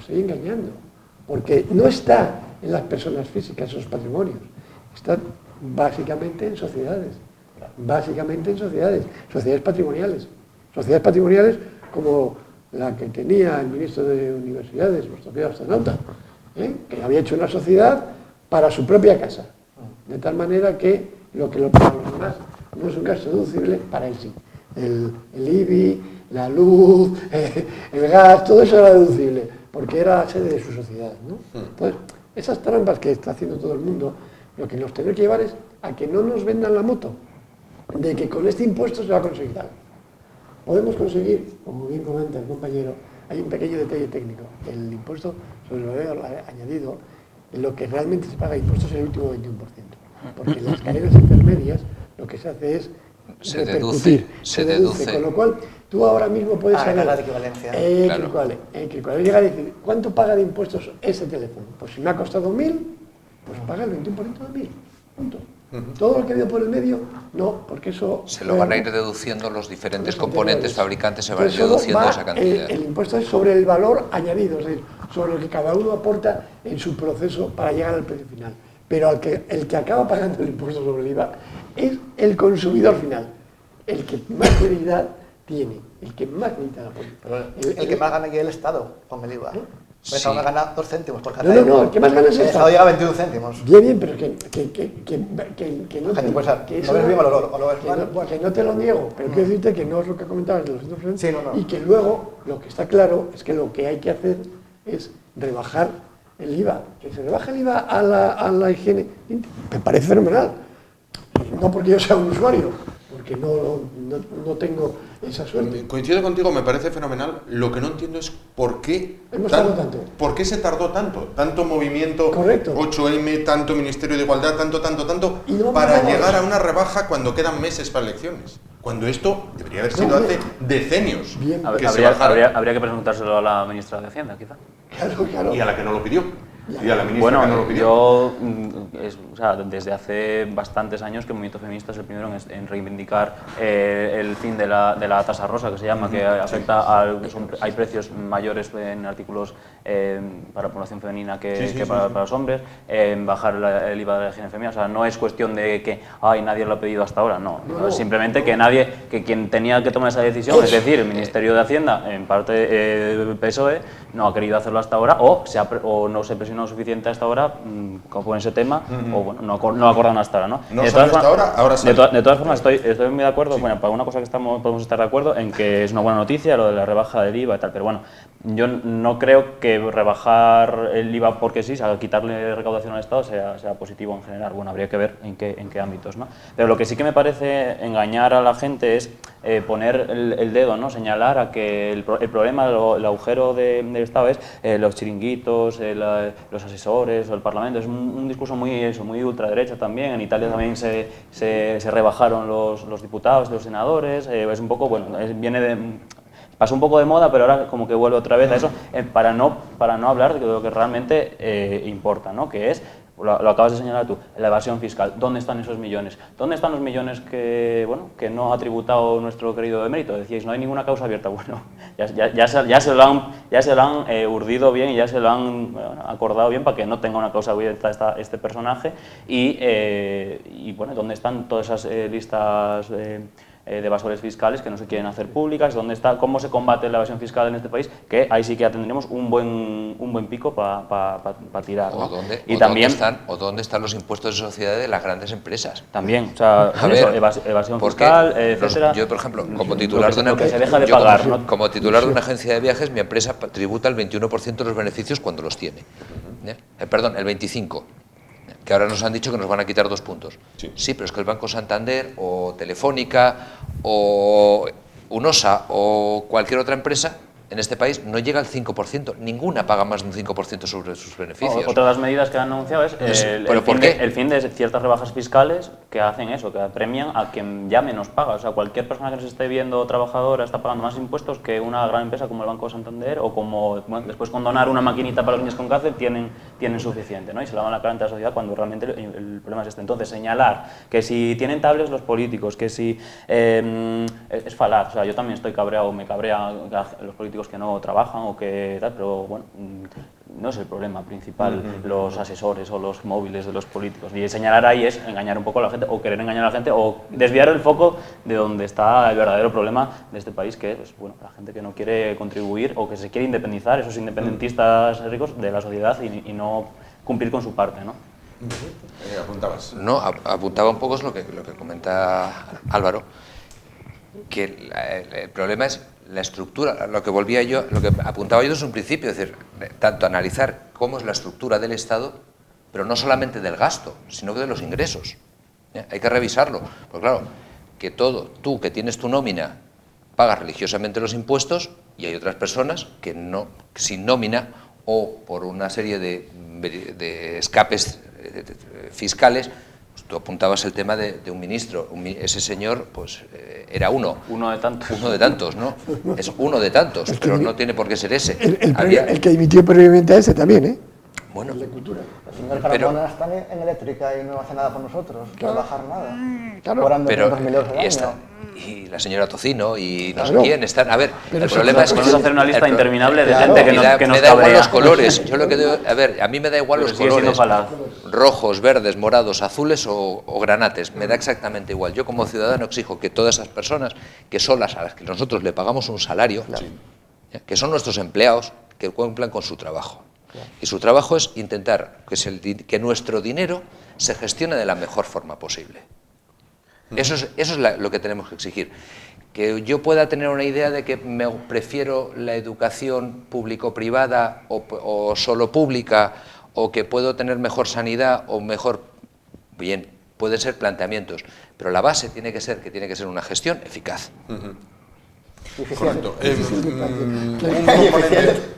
estoy engañando, porque no está en las personas físicas esos patrimonios, está básicamente en sociedades, sociedades patrimoniales como la que tenía el ministro de Universidades, nuestro querido astronauta, que había hecho una sociedad para su propia casa, de tal manera que lo que para los demás no es un gasto deducible, para él sí. El IBI, la luz, el gas, todo eso era deducible, porque era la sede de su sociedad, ¿no? Entonces, esas trampas que está haciendo todo el mundo, lo que nos tiene que llevar es a que no nos vendan la moto, de que con este impuesto se va a conseguir algo. Podemos conseguir, como bien comenta el compañero, hay un pequeño detalle técnico. El impuesto sobre el valor añadido, lo que realmente se paga impuestos es el último 21%. Porque en las cadenas intermedias lo que se hace es Se repercutir, se deduce. Con lo cual, tú ahora mismo puedes saber... la equivalencia. Claro. Que cuando llega a decir, ¿cuánto paga de impuestos ese teléfono? Pues si me ha costado 1.000, pues paga el 21% de 1.000. Punto. Todo lo que ha ido por el medio, no, porque eso... Se lo van a ir deduciendo los diferentes componentes fabricantes, se van a ir Entonces, deduciendo va, esa cantidad. El impuesto es sobre el valor añadido, es decir, sobre lo que cada uno aporta en su proceso para llegar al precio final. Pero el que acaba pagando el impuesto sobre el IVA es el consumidor final, el que más credibilidad tiene, el que más necesita la política. Pero el que más gana aquí es el Estado con el IVA. El Estado Sí. gana 2 céntimos por cada No, euro. el que más gana es el Estado llega a 21 céntimos. Bien, pero que no Gente, pues, que ¿lo ves bien o lo ves que mal? que no te lo niego, pero quiero decirte que no es lo que comentabas de los 2%, Sí, no. y que luego lo que está claro es que lo que hay que hacer es rebajar el IVA, que se rebaje el IVA a la higiene, me parece fenomenal. No porque yo sea un usuario, porque no tengo esa suerte. Coincido contigo, me parece fenomenal. Lo que no entiendo es por qué ¿Por qué se tardó tanto? Tanto movimiento, correcto, 8M, tanto Ministerio de Igualdad, tanto, no para llegar a una rebaja cuando quedan meses para elecciones. Cuando esto debería haber sido hace decenios. Bien, habría que preguntárselo a la ministra de Hacienda, quizá. Claro. Y a la que no lo pidió. Y a la ministra Bueno, que no lo pidió. yo, o sea, desde hace bastantes años que el movimiento feminista es el primero en reivindicar el fin de la tasa rosa, que se llama, que afecta hay precios mayores en artículos para población femenina que para los hombres, bajar el IVA de la higiene femenina. O sea, no es cuestión de que nadie lo ha pedido hasta ahora, no. Simplemente que quien tenía que tomar esa decisión, es decir, el Ministerio de Hacienda, en parte PSOE, no ha querido hacerlo hasta ahora, o no se presionó suficiente hasta ahora con ese tema, o bueno, no acordaron hasta ahora, ¿no? No salió hasta ahora, ahora sí. De todas formas, estoy muy de acuerdo, bueno, para una cosa que podemos estar de acuerdo, en que es una buena noticia lo de la rebaja del IVA y tal, pero bueno, yo no creo que rebajar el IVA porque sí, o sea, quitarle recaudación al Estado sea positivo en general. Bueno, habría que ver en qué ámbitos, ¿no? Pero lo que sí que me parece engañar a la gente es poner el dedo, ¿no? Señalar a que el problema, el agujero del Estado es los chiringuitos, los asesores o el Parlamento. Es un discurso muy ultraderecha también. En Italia también se rebajaron los diputados, los senadores. Es un poco, bueno, pasó un poco de moda, pero ahora como que vuelve otra vez a eso, para no hablar de lo que realmente importa, ¿no? Que es, lo acabas de señalar tú, la evasión fiscal. ¿Dónde están esos millones? ¿Dónde están los millones que no ha tributado nuestro querido emérito? Decíais, no hay ninguna causa abierta. Bueno, ya se lo han urdido bien y ya se lo han acordado bien para que no tenga una causa abierta este personaje. Y bueno, ¿dónde están todas esas listas de evasores fiscales que no se quieren hacer públicas? ¿Cómo se combate la evasión fiscal en este país? Que ahí sí que ya tendremos un buen pico para tirar, ¿no? ¿Dónde están los impuestos de sociedad de las grandes empresas? También, o sea, evasión fiscal, etcétera. Yo, por ejemplo, como titular de una agencia de viajes, mi empresa tributa el 21% de los beneficios cuando los tiene. Perdón, el 25%. Que ahora nos han dicho que nos van a quitar 2 puntos. Sí, pero es que el Banco Santander o Telefónica o UNOSA o cualquier otra empresa en este país no llega al 5%. Ninguna paga más de un 5% sobre sus beneficios. Otra de las medidas que han anunciado es el fin de ciertas rebajas fiscales que hacen eso, que premian a quien ya menos paga. O sea, cualquier persona que nos esté viendo trabajadora está pagando más impuestos que una gran empresa como el Banco Santander, o como después con donar una maquinita para los niños con cáncer tienen suficiente, ¿no? Y se lavan la cara ante la sociedad cuando realmente el problema es este. Entonces, señalar que si tienen tablets los políticos, que si es falaz. O sea, yo también estoy cabreado, me cabrea los políticos que no trabajan o que tal, pero bueno, no es el problema principal los asesores o los móviles de los políticos. Y señalar ahí es engañar un poco a la gente, o querer engañar a la gente, o desviar el foco de donde está el verdadero problema de este país, que es la gente que no quiere contribuir o que se quiere independizar, esos independentistas ricos de la sociedad y no cumplir con su parte, ¿no? ¿Apuntabas? No, apuntaba un poco es lo que comenta Álvaro, que el problema es la estructura, lo que apuntaba yo desde un principio, es decir, tanto analizar cómo es la estructura del Estado, pero no solamente del gasto, sino que de los ingresos. Hay que revisarlo, porque claro, que tú que tienes tu nómina, pagas religiosamente los impuestos, y hay otras personas que no, sin nómina o por una serie de escapes fiscales. Tú apuntabas el tema de un ministro. Ese señor, pues, era uno. Uno de tantos. Uno de tantos, ¿no? Es uno de tantos, pero no tiene por qué ser ese. El que dimitió previamente a ese también, ¿eh? Bueno. El de Cultura. El señor Carmona está en eléctrica y no hace nada por nosotros. No va a bajar nada. Claro. Cobran Pero 200.000 euros al año. y la señora Tocino y no Claro. sé quién están. A ver, Pero el problema es que podemos hacer una lista interminable de claro, gente que nos me da igual cabrea. los colores. Yo lo que a ver, a mí me da igual Pero los sigue siendo colores. falaz. Rojos, verdes, morados, azules o granates. Me da exactamente igual. Yo como ciudadano exijo que todas esas personas que son las a las que nosotros le pagamos un salario, que son nuestros empleados, que cumplan con su trabajo. Y su trabajo es intentar que nuestro dinero se gestione de la mejor forma posible. Eso es lo que tenemos que exigir. Que yo pueda tener una idea de que me prefiero la educación público-privada o solo pública, o que puedo tener mejor sanidad o mejor... Bien, pueden ser planteamientos, pero la base tiene que ser una gestión eficaz. Correcto.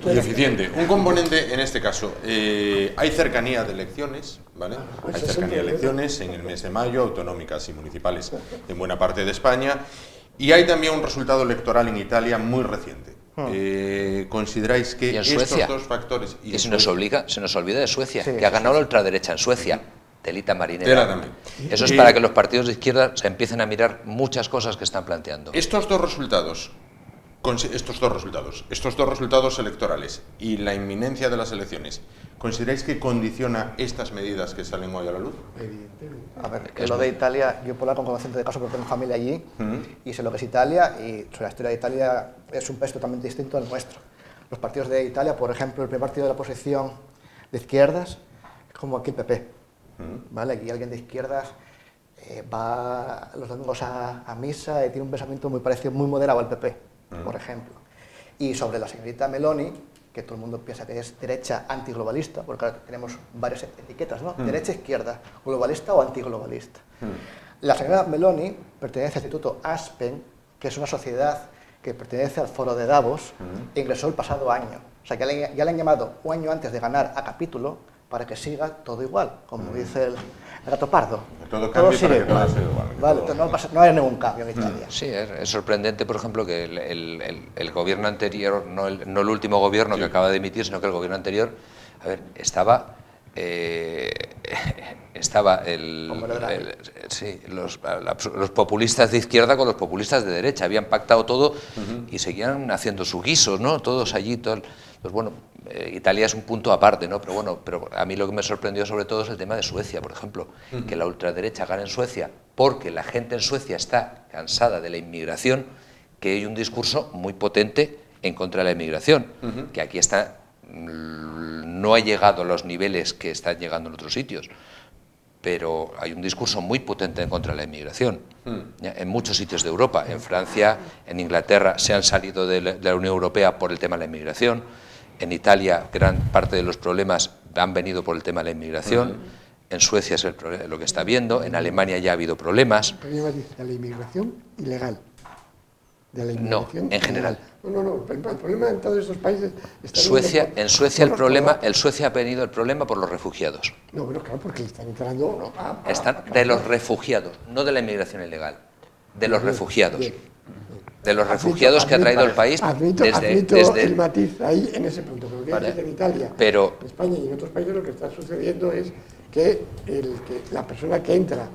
Eficiente. Un componente en este caso. Hay cercanía de elecciones, ¿vale? Hay cercanía de elecciones en el mes de mayo, autonómicas y municipales en buena parte de España. Y hay también un resultado electoral en Italia muy reciente. ¿Consideráis que estos dos factores... Y se nos olvida de Suecia, que ha ganado la ultraderecha en Suecia. Telita marinera. Tela también. Eso es para que los partidos de izquierda se empiecen a mirar muchas cosas que están planteando. Estos dos resultados electorales y la inminencia de las elecciones, ¿consideráis que condiciona estas medidas que salen hoy a la luz? Evidentemente. A ver, que lo de Italia, yo puedo hablar con conocimiento de caso porque tengo familia allí y sé lo que es Italia, y sobre la historia de Italia es un país totalmente distinto al nuestro. Los partidos de Italia, por ejemplo, el primer partido de la oposición de izquierdas es como aquí el PP. ¿Vale? Aquí alguien de izquierdas va los domingos a misa y tiene un pensamiento muy parecido, muy moderado al PP, por ejemplo. Y sobre la señorita Meloni, que todo el mundo piensa que es derecha antiglobalista, porque ahora tenemos varias etiquetas, ¿no? Derecha, izquierda, globalista o antiglobalista. La señora Meloni pertenece al Instituto Aspen, que es una sociedad que pertenece al Foro de Davos, e ingresó el pasado año. O sea, que ya le han llamado un año antes de ganar a capítulo para que siga todo igual, como dice el gato pardo. Todo sigue igual. Vale, no hay ningún cambio en Italia. Sí, es sorprendente, por ejemplo, que el gobierno anterior, no el último gobierno que acaba de emitir, sino que el gobierno anterior, a ver, estaba los populistas de izquierda con los populistas de derecha, habían pactado todo y seguían haciendo su guisos, ¿no? Todos allí, pues bueno, Italia es un punto aparte, ¿no? Pero a mí lo que me sorprendió sobre todo es el tema de Suecia, por ejemplo, que la ultraderecha gane en Suecia porque la gente en Suecia está cansada de la inmigración, que hay un discurso muy potente en contra de la inmigración, que aquí está, no ha llegado a los niveles que están llegando en otros sitios, pero hay un discurso muy potente en contra de la inmigración. En muchos sitios de Europa, en Francia, en Inglaterra, se han salido de la Unión Europea por el tema de la inmigración. En Italia, gran parte de los problemas han venido por el tema de la inmigración. En Suecia es lo que está viendo. En Alemania ya ha habido problemas. El problema dice de la inmigración ilegal. De la inmigración en general. No. El problema en todos estos países... En Suecia ha venido el problema por los refugiados. No, bueno, claro, porque están entrando... De los refugiados, no de la inmigración ilegal. De los refugiados. De los refugiados que ha traído el país admito desde el matiz ahí en ese punto, pero vale. En Italia, en España y en otros países lo que está sucediendo es que la persona que entra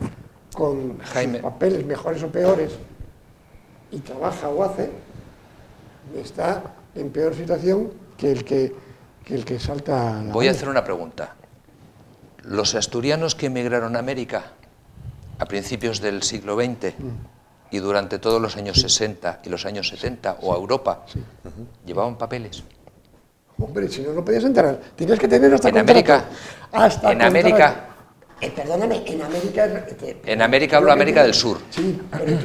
con sus papeles mejores o peores y trabaja o hace, está en peor situación que el que salta... Voy a hacer una pregunta. Los asturianos que emigraron a América a principios del siglo XX y durante todos los años 60 y los años 70 o a Europa, ¿llevaban papeles? Hombre, si no podías entrar, tenías que tener hasta en América. Perdóname, en América... En América hablo América del Sur. Sí, pero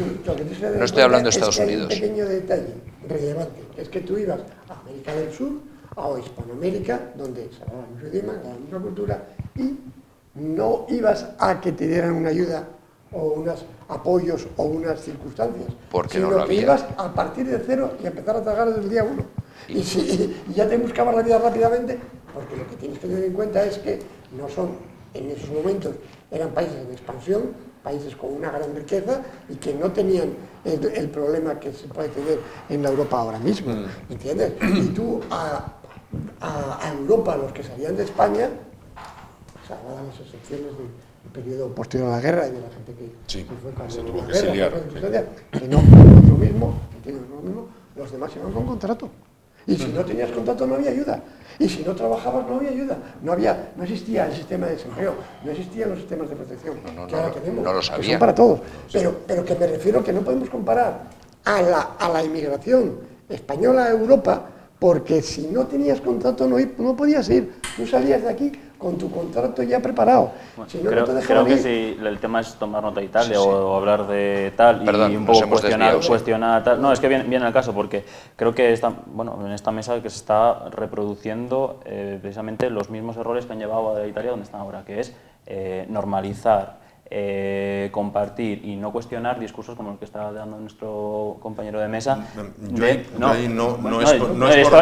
no estoy hablando de Estados Unidos. Hay un pequeño detalle relevante, que es que tú ibas a América del Sur, a Hispanoamérica, donde se hablaba el mismo idioma, la misma cultura, y no ibas a que te dieran una ayuda o unos apoyos o unas circunstancias, sino no que ibas a partir de cero y a empezar a trabajar desde el día 1. Y ya te buscabas la vida rápidamente, porque lo que tienes que tener en cuenta es que no son, en esos momentos, eran países en expansión, países con una gran riqueza y que no tenían el problema que se puede tener en la Europa ahora mismo, ¿entiendes? Y tú a Europa, los que salían de España, dadas las excepciones del periodo posterior a la guerra y de la gente que fue cuando se tuvo la que guerra, exiliar. que no es lo mismo, los demás iban con contrato. Y si no tenías contrato no había ayuda. Y si no trabajabas no había ayuda. No existía el sistema de desempleo, no existían los sistemas de protección que ahora tenemos, no lo sabía. que son para todos. Pero que me refiero que no podemos comparar a la inmigración española a Europa, porque si no tenías contrato no podías ir. Tú salías de aquí con tu contrato ya preparado. Bueno, Si no, creo, no te dejan creo que venir. si el tema es tomar nota de Italia Sí, sí. o hablar de tal Perdón, y un nos poco hemos desviado, sí. cuestionar tal. No, es que viene al caso porque creo que en esta mesa que se está reproduciendo precisamente los mismos errores que han llevado a Italia donde están ahora, que es normalizar, compartir y no cuestionar discursos como el que está dando nuestro compañero de mesa.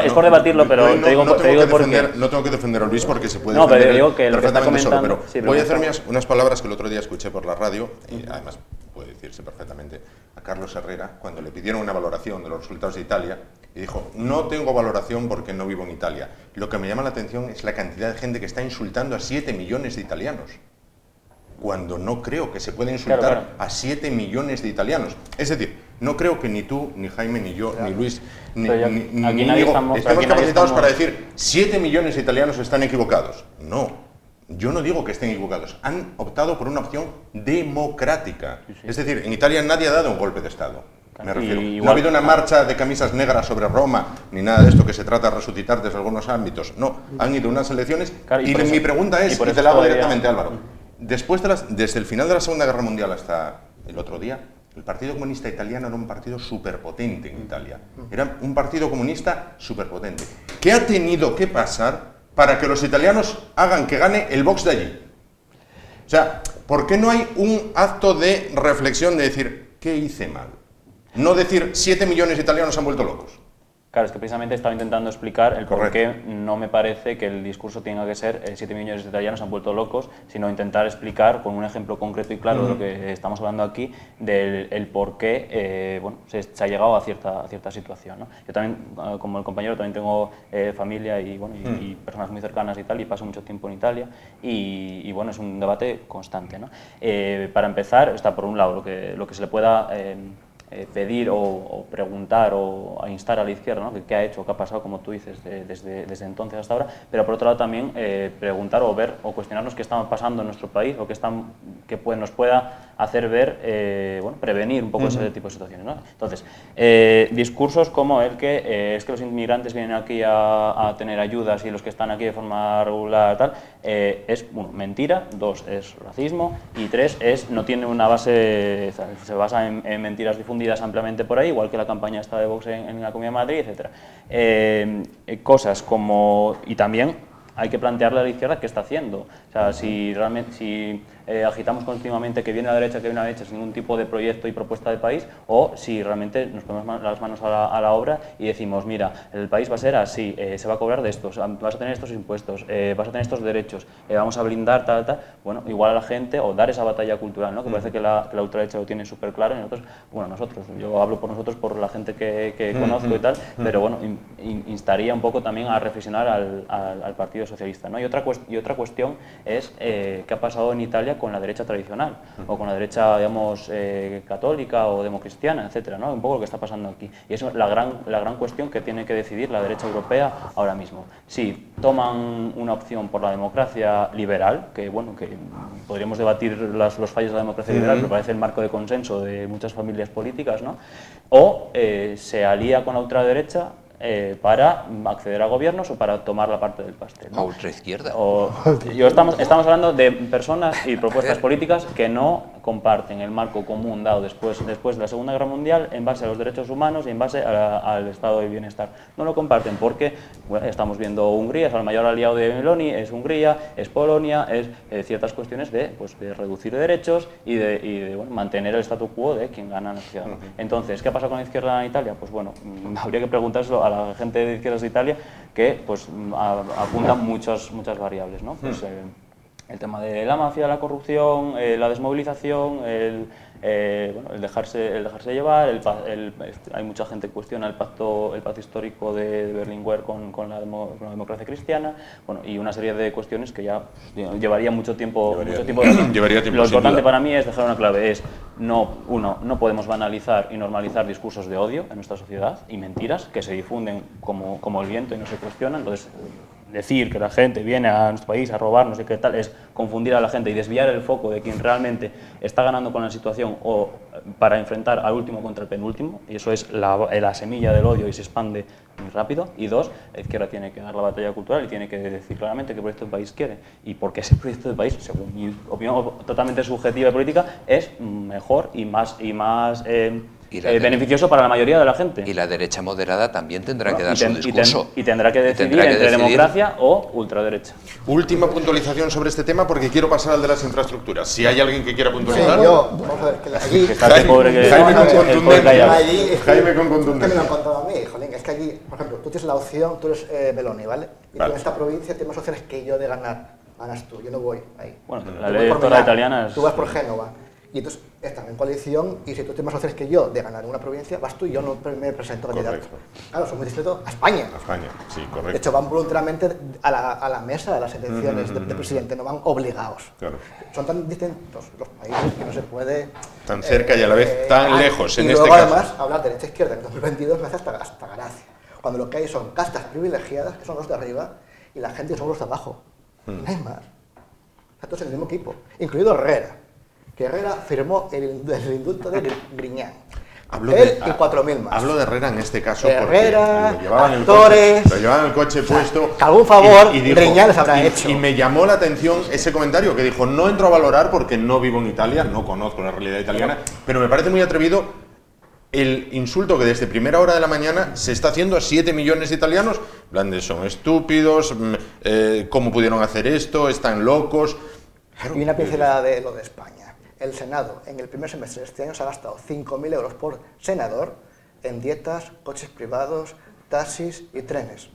Es por debatirlo, pero te digo por qué. No tengo que defender a Luis porque se puede No, pero defender digo que lo que está perfectamente solo, comentando... pero sí, pero voy a está- hacer unas palabras que el otro día escuché por la radio, y además puede decirse perfectamente, a Carlos Herrera, cuando le pidieron una valoración de los resultados de Italia, y dijo, no tengo valoración porque no vivo en Italia. Lo que me llama la atención es la cantidad de gente que está insultando a 7 millones de italianos, cuando no creo que se pueda insultar Claro. a 7 millones de italianos. Es decir, no creo que ni tú, ni Jaime, ni yo, ni Luis, ni Pero ni aquí nadie Íñigo estamos- estemos aquí nadie capacitados estamos- para decir 7 millones de italianos están equivocados. No, yo no digo que estén equivocados. Han optado por una opción democrática. Es decir, en Italia nadie ha dado un golpe de Estado. Me refiero. Y No ha habido una marcha de camisas negras sobre Roma, ni nada de esto que se trata de resucitar desde algunos ámbitos. No, han ido unas elecciones. Claro, y y por eso- mi pregunta es, y por y eso te la hago todavía- directamente, Álvaro. Desde el final de la Segunda Guerra Mundial hasta el otro día, el Partido Comunista Italiano era un partido superpotente en Italia. Era un partido comunista superpotente. ¿Qué ha tenido que pasar para que los italianos hagan que gane el Vox de allí? O sea, ¿por qué no hay un acto de reflexión de decir, ¿qué hice mal? No decir, 7 millones de italianos se han vuelto locos. Claro, es que precisamente estaba intentando explicar el por Correcto. qué no me parece que el discurso tenga que ser 7 millones de italianos se han vuelto locos, sino intentar explicar con un ejemplo concreto y claro de lo que estamos hablando aquí, del el por qué se ha llegado a cierta situación, ¿no? Yo también, como el compañero, también tengo familia y personas muy cercanas y tal, y paso mucho tiempo en Italia, y bueno, es un debate constante, ¿no? Para empezar, está por un lado lo que se le pueda... pedir o preguntar o a instar a la izquierda, ¿no? ¿Qué ha hecho, qué ha pasado, como tú dices, desde entonces hasta ahora? Pero por otro lado también preguntar o ver o cuestionarnos qué está pasando en nuestro país o nos pueda hacer ver, prevenir un poco ese tipo de situaciones, ¿no? Entonces, discursos como el que es que los inmigrantes vienen aquí a tener ayudas y los que están aquí de forma regular tal, es, uno, mentira, dos, es racismo y tres, no tiene una base, se basa en mentiras difundidas ampliamente por ahí, igual que la campaña esta de Vox en la Comunidad de Madrid, etc. Cosas como, y también hay que plantearle a la izquierda qué está haciendo. O sea, si realmente agitamos continuamente que viene la derecha, sin ningún tipo de proyecto y propuesta de país, o si realmente nos ponemos las manos a la obra y decimos, mira, el país va a ser así, se va a cobrar de estos, vas a tener estos impuestos, vas a tener estos derechos, vamos a blindar tal, bueno, igual a la gente, o dar esa batalla cultural, ¿no? Que parece que la ultraderecha lo tiene súper claro, y nosotros, yo hablo por nosotros, por la gente que conozco y tal, pero bueno, instaría un poco también a reflexionar al Partido Socialista, ¿no? Y otra cuestión es qué ha pasado en Italia con la derecha tradicional o con la derecha, digamos, católica o democristiana, etcétera, ¿no? Un poco lo que está pasando aquí. Y eso es la gran cuestión que tiene que decidir la derecha europea ahora mismo. Si toman una opción por la democracia liberal, que bueno, que podríamos debatir los fallos de la democracia liberal, pero parece el marco de consenso de muchas familias políticas, ¿no? O se alía con la ultraderecha para acceder a gobiernos o para tomar la parte del pastel, ¿no? ¿A ultraizquierda? Estamos hablando de personas y propuestas políticas que no comparten el marco común dado después de la Segunda Guerra Mundial en base a los derechos humanos y en base al estado de bienestar. No lo comparten porque estamos viendo Hungría, es el mayor aliado de Meloni, es Hungría, es Polonia, es ciertas cuestiones de reducir derechos y de mantener el statu quo de quien gana en la sociedad. Entonces, ¿qué pasa con la izquierda en Italia? Pues bueno, habría que preguntárselo a la gente de izquierdas de Italia, que pues apuntan muchas variables, ¿no? Pues, el tema de la mafia, la corrupción, la desmovilización, el dejarse llevar, hay mucha gente que cuestiona el pacto histórico de Berlinguer con la democracia cristiana, bueno, y una serie de cuestiones que ya llevaría mucho tiempo. Llevaría tiempo, Lo sin importante duda. para mí es dejar una clave, no podemos banalizar y normalizar discursos de odio en nuestra sociedad y mentiras que se difunden como el viento y no se cuestionan. Entonces, decir que la gente viene a nuestro país a robar, no sé qué tal, es confundir a la gente y desviar el foco de quien realmente está ganando con la situación o para enfrentar al último contra el penúltimo, y eso es la semilla del odio y se expande muy rápido. Y dos, la izquierda tiene que dar la batalla cultural y tiene que decir claramente qué proyecto de país quiere y porque ese proyecto de país, según mi opinión totalmente subjetiva y política, es mejor y más beneficioso para la mayoría de la gente. Y la derecha moderada también tendrá que dar su discurso. Y tendrá que decidir entre democracia o ultraderecha. Última puntualización sobre este tema porque quiero pasar al de las infraestructuras. Si hay alguien que quiera puntualizar. Vamos a ver, que allí... Que está el pobre que... Jaime con el pobre contundencia. callado. Jaime con Es que me lo contundencia. han contado a mí, jolín, es que allí, por ejemplo, tú tienes la opción, tú eres Meloni, ¿vale? Y Vale. tú en esta provincia tienes más opciones que yo de ganas tú, yo no voy ahí. Bueno, Tú la vas ley por electoral Milán, italiana es... Tú vas por Génova. Y entonces están en coalición y si tú tienes más opciones que yo de ganar una provincia, vas tú y yo no me presento candidato. Correcto. Claro, son muy distintos a España. España, sí, De correcto. hecho, van voluntariamente a la mesa de las elecciones de presidente, no van obligados. Claro. Son tan distintos los países que no se puede... Tan cerca y a la vez tan lejos, y en luego, este caso. además, hablar de derecha-izquierda en 2022 me hace hasta gracia. Cuando lo que hay son castas privilegiadas, que son los de arriba, y la gente que son los de abajo. No hay más. Están todos en el mismo equipo, incluido Herrera. Que Herrera firmó el indulto de Griñán. Él y 4.000 más. Hablo de Herrera en este caso Herrera, porque lo llevaban en actores, lo llevaban en el coche puesto. que algún favor dijo- Griñán les habrá hecho. Y me llamó la atención ese comentario que dijo: no entro a valorar porque no vivo en Italia, no conozco la realidad italiana, pero me parece muy atrevido el insulto que desde primera hora de la mañana se está haciendo a 7 millones de italianos. Blandes son estúpidos, ¿cómo pudieron hacer esto? Están locos. Y una pincelada de lo de España. El Senado, en el primer semestre de este año, se ha gastado 5.000 euros por senador en dietas, coches privados, taxis y trenes.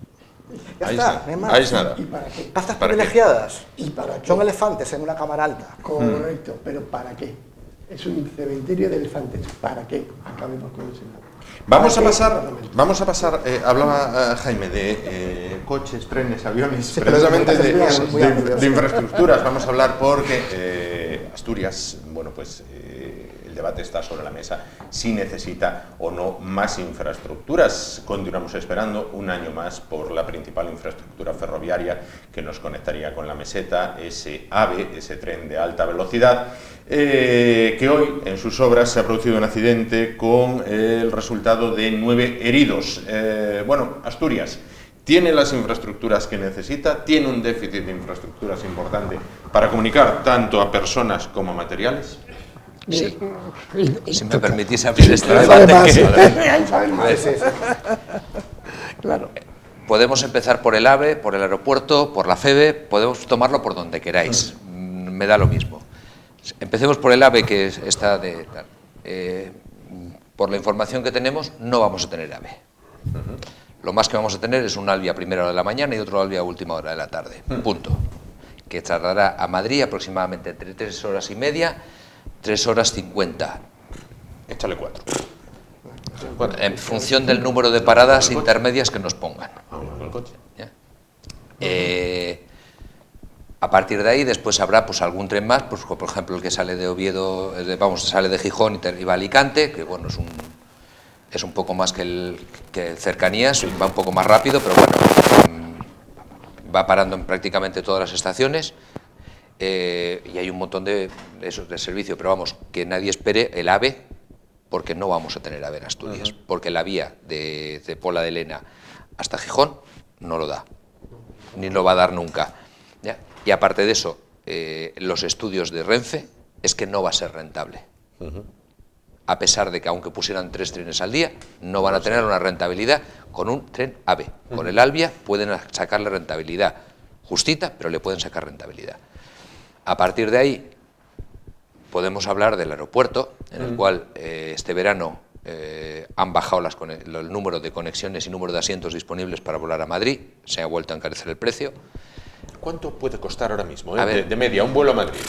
Ya Ahí está, está, no hay más. ahí es nada. ¿Y para qué? Castas ¿Para qué? privilegiadas. ¿Y para qué? Son elefantes en una cámara alta. Correcto, pero ¿para qué? Es un cementerio de elefantes. ¿Para qué? Acabemos con el Senado. Vamos a ¿Para qué? pasar, hablaba Jaime de coches, trenes, aviones, Sí, pero precisamente me parece muy amplio, de sí. infraestructuras. Vamos a hablar porque Asturias, bueno, pues el debate está sobre la mesa si necesita o no más infraestructuras. Continuamos esperando un año más por la principal infraestructura ferroviaria que nos conectaría con la meseta, ese AVE, ese tren de alta velocidad, que hoy en sus obras se ha producido un accidente con el resultado de 9 heridos. Bueno, Asturias tiene las infraestructuras que necesita, tiene un déficit de infraestructuras importante para comunicar tanto a personas como a materiales. Sí. Si me permitís abrir este Ahí sabe debate, más. que Ahí sabe más. Claro. podemos empezar por el AVE, por el aeropuerto, por la FEBE, podemos tomarlo por donde queráis, me da lo mismo. Empecemos por el AVE, que está de tal. Por la información que tenemos, no vamos a tener AVE. Lo más que vamos a tener es un Alvia a primera hora de la mañana y otro Alvia a última hora de la tarde. Punto. Que tardará a Madrid aproximadamente entre 3 horas y media, 3 horas 50. Échale 4. En función del número de paradas intermedias que nos pongan. Vamos con el coche. ¿Ya? A partir de ahí, después habrá pues algún tren más, pues por ejemplo el que sale de Oviedo, sale de Gijón y va a Alicante, que bueno, es un poco más que Cercanías, va un poco más rápido, pero bueno, va parando en prácticamente todas las estaciones, y hay un montón de servicio, pero vamos, que nadie espere el AVE, porque no vamos a tener AVE en Asturias, porque la vía de Pola de Lena hasta Gijón no lo da, ni lo va a dar nunca. ¿Ya? Y aparte de eso, los estudios de Renfe es que no va a ser rentable. A pesar de que aunque pusieran 3 trenes al día, no van a tener una rentabilidad con un tren AVE. Con el Alvia pueden sacarle rentabilidad justita, pero le pueden sacar rentabilidad. A partir de ahí, podemos hablar del aeropuerto, en el cual este verano han bajado el número de conexiones y número de asientos disponibles para volar a Madrid, se ha vuelto a encarecer el precio. ¿Cuánto puede costar ahora mismo, A ver, de media, un vuelo a Madrid?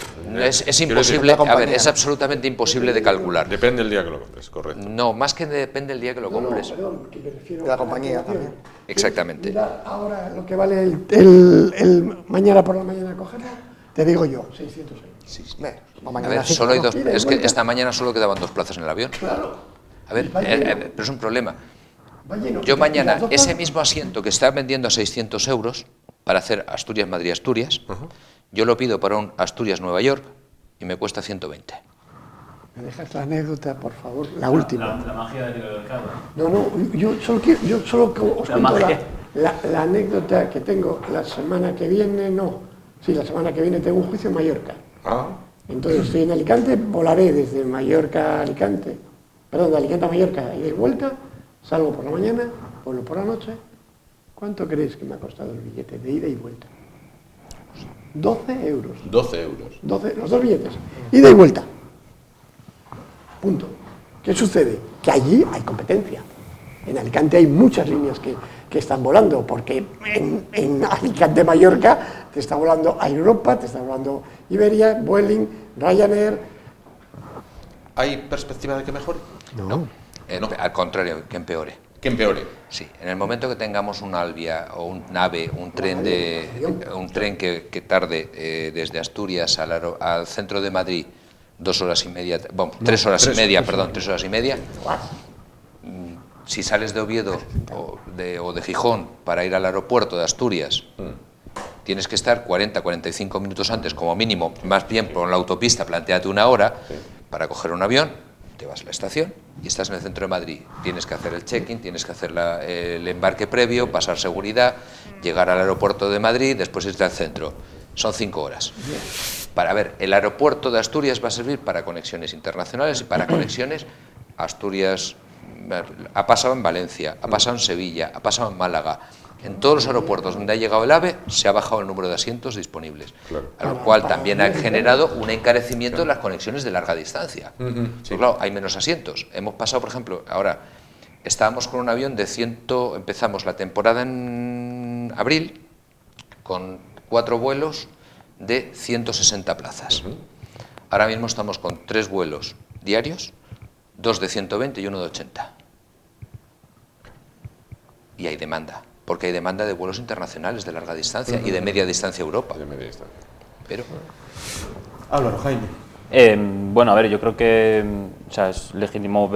Es imposible, a ver, es absolutamente imposible de calcular. Depende del día que lo compres, correcto. No, más que depende del día que lo compres. Perdón, que me refiero De la a compañía calculación. también. Exactamente. Mira, ahora lo que vale el mañana por la mañana cogerlo, te digo yo, 600 euros. O A mañana ver, sí, solo hay ¿no? dos. Ida y Es que vuelta. esta mañana solo quedaban 2 plazas en el avión. Claro. A ver, Va lleno. pero es un problema. Va lleno. Yo Y mañana, las dos ese plazas- mismo asiento que está vendiendo a 600 euros, para hacer Asturias-Madrid-Asturias. Yo lo pido para un Asturias-Nueva York y me cuesta 120. ¿Me dejas la anécdota, por favor? La última. La magia del mercado. No, yo solo os cuento la anécdota que tengo la semana que viene, la semana que viene tengo un juicio en Mallorca. Entonces estoy en Alicante, volaré desde Mallorca a Alicante, de Alicante a Mallorca y de vuelta, salgo por la mañana, vuelvo por la noche. ¿Cuánto creéis que me ha costado el billete de ida y vuelta? 12 euros. 12 euros. 12, los dos billetes, ida y vuelta. Punto. ¿Qué sucede? Que allí hay competencia. En Alicante hay muchas líneas que están volando, porque en Alicante-Mallorca te está volando Air Europa, te está volando Iberia, Vueling, Ryanair. ¿Hay perspectiva de que mejore? No. Al contrario, que empeore. Que empeore. Sí, en el momento que tengamos un Alvia o un AVE, un tren que tarde desde Asturias al centro de Madrid 2 horas y media, bueno, 3 horas y media, perdón, 3 horas y media. Si sales de Oviedo o de Gijón para ir al aeropuerto de Asturias, tienes que estar 40-45 minutos antes como mínimo, más bien por la autopista, plantéate 1 hora para coger un avión, te vas a la estación y estás en el centro de Madrid. Tienes que hacer el check-in, tienes que hacer el embarque previo, pasar seguridad, llegar al aeropuerto de Madrid, después irte al centro. Son 5 horas. El aeropuerto de Asturias va a servir para conexiones internacionales y para conexiones Asturias. Ha pasado en Valencia, ha pasado en Sevilla, ha pasado en Málaga. En todos los aeropuertos donde ha llegado el AVE se ha bajado el número de asientos disponibles, a lo cual también ha generado un encarecimiento de las conexiones de larga distancia. Pues claro, hay menos asientos. Hemos pasado, por ejemplo, ahora estábamos con un avión de empezamos la temporada en abril con 4 vuelos de 160 plazas. Ahora mismo estamos con 3 vuelos diarios, 2 de 120 y 1 de 80. Y hay demanda, porque hay demanda de vuelos internacionales de larga distancia y de media distancia a Europa. De media distancia. Pero... Álvaro, Jaime. Bueno, a ver, yo creo que es legítimo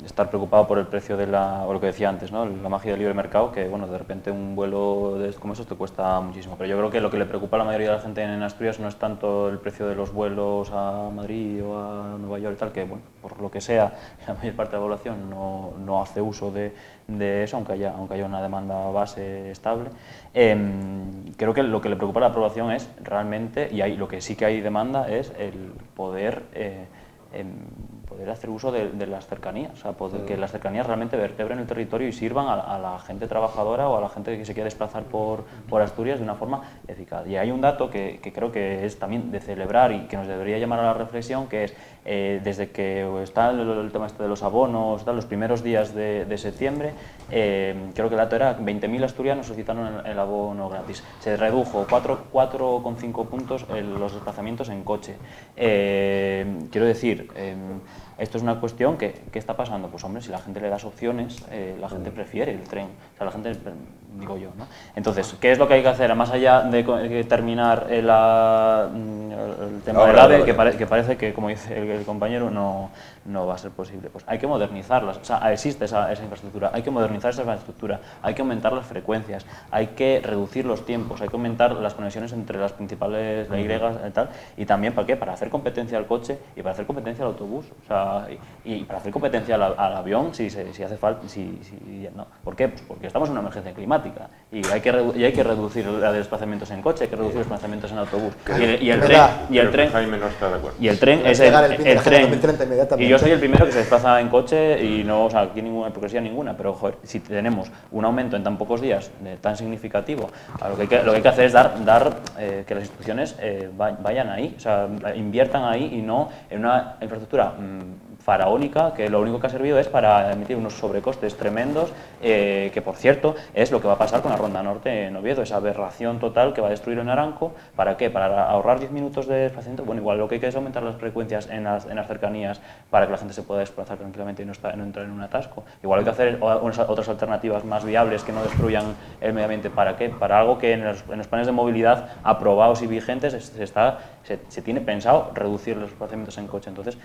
estar preocupado por el precio o lo que decía antes, ¿no? La magia del libre mercado, que bueno, de repente un vuelo como esos te cuesta muchísimo. Pero yo creo que lo que le preocupa a la mayoría de la gente en Asturias no es tanto el precio de los vuelos a Madrid o a Nueva York y tal, que bueno, por lo que sea, la mayor parte de la población no hace uso de eso, aunque haya una demanda base estable. Creo que lo que le preocupa a la población es realmente, lo que sí que hay demanda es el poder hacer uso de las cercanías, que las cercanías realmente vertebren el territorio y sirvan a la gente trabajadora o a la gente que se quiere desplazar por Asturias de una forma eficaz. Y hay un dato que creo que es también de celebrar y que nos debería llamar a la reflexión, que es desde que está el tema de los abonos, los primeros días de septiembre, creo que el dato era 20.000 asturianos solicitaron el abono gratis. Se redujo 4,5 puntos los desplazamientos en coche. Quiero decir, esto es una cuestión que ¿qué está pasando? Pues hombre, si la gente le das opciones, la gente prefiere el tren. O sea, la gente, digo yo, ¿no? Entonces, ¿qué es lo que hay que hacer? Más allá de terminar el tema del AVE, que parece que, como dice el compañero, no va a ser posible. Pues hay que modernizarlas. O sea, existe esa infraestructura. Hay que modernizar esa infraestructura. Hay que aumentar las frecuencias. Hay que reducir los tiempos. Hay que aumentar las conexiones entre las principales, la Y y tal. Y también, ¿para qué? Para hacer competencia al coche y para hacer competencia al autobús. O sea, y para hacer competencia al avión si hace falta. No. ¿Por qué? Pues porque estamos en una emergencia climática y hay que reducir los desplazamientos en coche, hay que reducir los desplazamientos en autobús. Y el tren Jaime no está de acuerdo. Y el tren es el tren. Y yo soy el primero que se desplaza en coche y no, o sea, aquí ninguna hipocresía ninguna, pero joder, si tenemos un aumento en tan pocos días tan significativo, lo que hay que hacer es dar que las instituciones vayan ahí, o sea, inviertan ahí y no en una infraestructura faraónica, que lo único que ha servido es para emitir unos sobrecostes tremendos, que por cierto es lo que va a pasar con la Ronda Norte en Oviedo, esa aberración total que va a destruir en Naranco. ¿Para qué? Para ahorrar 10 minutos de desplazamiento. Bueno, igual lo que hay que es aumentar las frecuencias en las cercanías para que la gente se pueda desplazar tranquilamente y no entrar en un atasco. Igual hay que hacer otras alternativas más viables que no destruyan el medio ambiente. ¿Para qué? Para algo que en los planes de movilidad aprobados y vigentes se tiene pensado reducir los desplazamientos en coche. Entonces,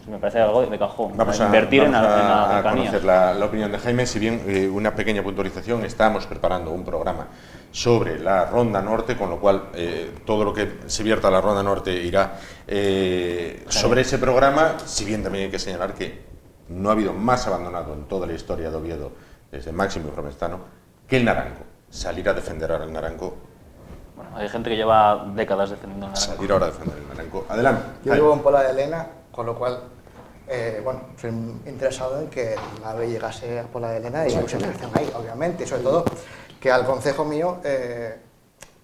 me parece algo de cajón. Vamos invertir en la a cercanía. conocer la opinión de Jaime, si bien una pequeña puntualización, estamos preparando un programa sobre la Ronda Norte, con lo cual todo lo que se vierta a la Ronda Norte irá sobre ese programa, si bien también hay que señalar que no ha habido más abandonado en toda la historia de Oviedo, desde Máximo y Fromestano, que el Naranco. Salir a defender ahora el Naranco. Bueno, hay gente que lleva décadas defendiendo el Naranco. Salir ahora a defender el Naranco. Adelante. Yo vivo en Pola de Elena, con lo cual, bueno, soy interesado en que el AVE llegase a Pola de Elena y su selección ahí, obviamente, y sobre todo que al concejo mío,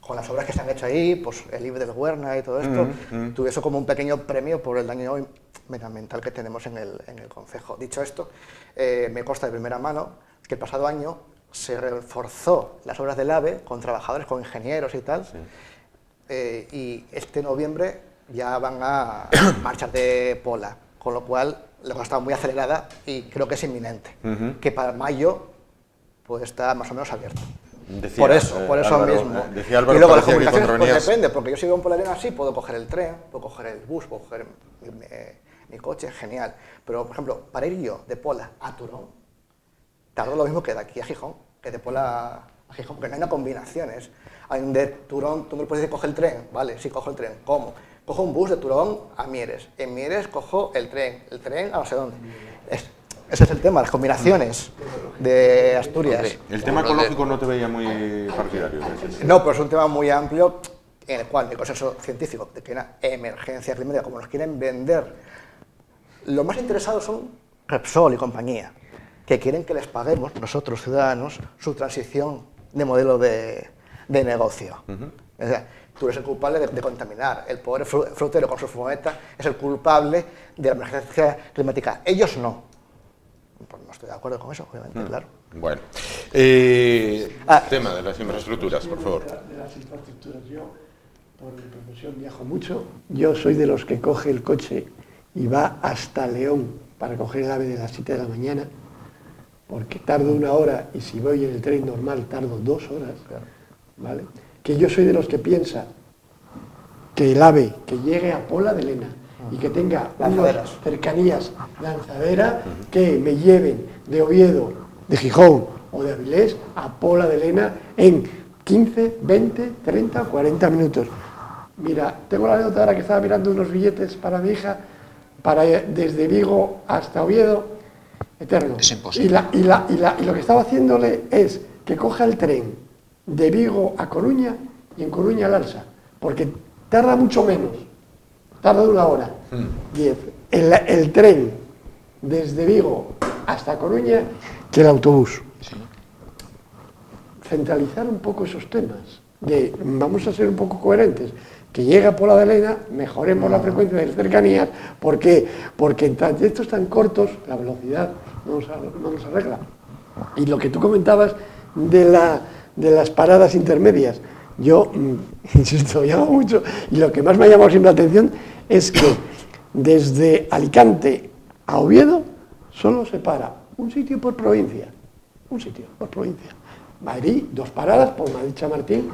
con las obras que se han hecho ahí, pues el IBE del Huerna y todo esto, tuviese como un pequeño premio por el daño medioambiental que tenemos en el concejo. Dicho esto, me consta de primera mano que el pasado año se reforzó las obras del AVE con trabajadores, con ingenieros y tal, y este noviembre ya van a marchar de Pola, con lo cual la cosa está muy acelerada y creo que es inminente, que para mayo puede estar más o menos abierto. Decía, por eso Álvaro, mismo. decía Álvaro, y luego las parecía que comunicaciones, pues contronías. depende, porque yo si vivo en Pola de Elena sí puedo coger el tren, puedo coger el bus, puedo coger mi coche, genial. Pero, por ejemplo, para ir yo de Pola a Turón, tardo lo mismo que de aquí a Gijón, que de Pola a Gijón, porque no hay una combinación. Hay un de Turón, tú me puedes decir, coge el tren, vale, sí, cojo el tren. ¿Cómo? Cojo un bus de Turón a Mieres, en Mieres cojo el tren a no sé dónde. Ese es el tema, las combinaciones de Asturias. El tema ecológico no te veía muy partidario. No, pero es un tema muy amplio en el cual el consenso científico de que una emergencia climática, como nos quieren vender, los más interesados son Repsol y compañía, que quieren que les paguemos, nosotros ciudadanos, su transición de modelo de negocio. O sea, tú eres el culpable de contaminar. El pobre frutero con su fumeta es el culpable de la emergencia climática. Ellos no. Pues no estoy de acuerdo con eso, obviamente, claro. Bueno. Tema de las infraestructuras, por favor. De las infraestructuras, yo, por mi profesión, viajo mucho. Yo soy de los que coge el coche y va hasta León para coger el AVE de las 7 de la mañana, porque tardo 1 hora y si voy en el tren normal tardo 2 horas, ¿vale? Que yo soy de los que piensa que el AVE que llegue a Pola de Elena y que tenga unas cercanías lanzadera que me lleven de Oviedo, de Gijón o de Avilés a Pola de Elena en 15, 20, 30 o 40 minutos. Mira, tengo la anécdota ahora que estaba mirando unos billetes para mi hija, desde Vigo hasta Oviedo, eterno. Es imposible. Y lo que estaba haciéndole es que coja el tren de Vigo a Coruña y en Coruña al Alsa, porque tarda mucho menos, tarda 1 hora, 10. El tren desde Vigo hasta Coruña que el autobús. Sí. Centralizar un poco esos temas, vamos a ser un poco coherentes, que llega Pola de Elena, mejoremos la frecuencia de las cercanías, porque en trayectos tan cortos la velocidad no nos arregla. Y lo que tú comentabas de las paradas intermedias, yo insisto, llamo mucho, y lo que más me ha llamado siempre la atención es que desde Alicante a Oviedo solo se para un sitio por provincia, Madrid, 2 paradas por Madrid-Chamartín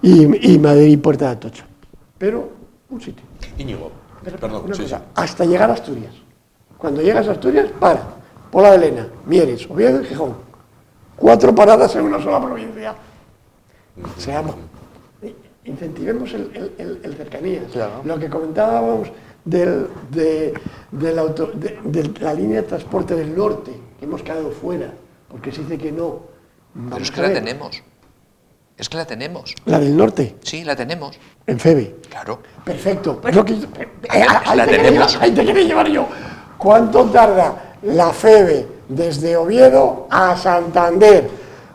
y Madrid-Puerta de Atocha, pero un sitio. Íñigo, perdón, Una sí, cosa, sí. hasta llegar a Asturias. Cuando llegas a Asturias, para. Pola de Elena, Mieres, Oviedo y Gijón. 4 paradas en una sola provincia. Seamos, incentivemos el cercanías. Claro. Lo que comentábamos de la línea de transporte del norte, que hemos quedado fuera, porque se dice que no. Pero es que la tenemos. Es que la tenemos. ¿La del norte? Sí, la tenemos. En Febe. Claro. Perfecto. Pues lo que, La tenemos. ahí te quería llevar yo. ¿Cuánto tarda la Febe desde Oviedo a Santander?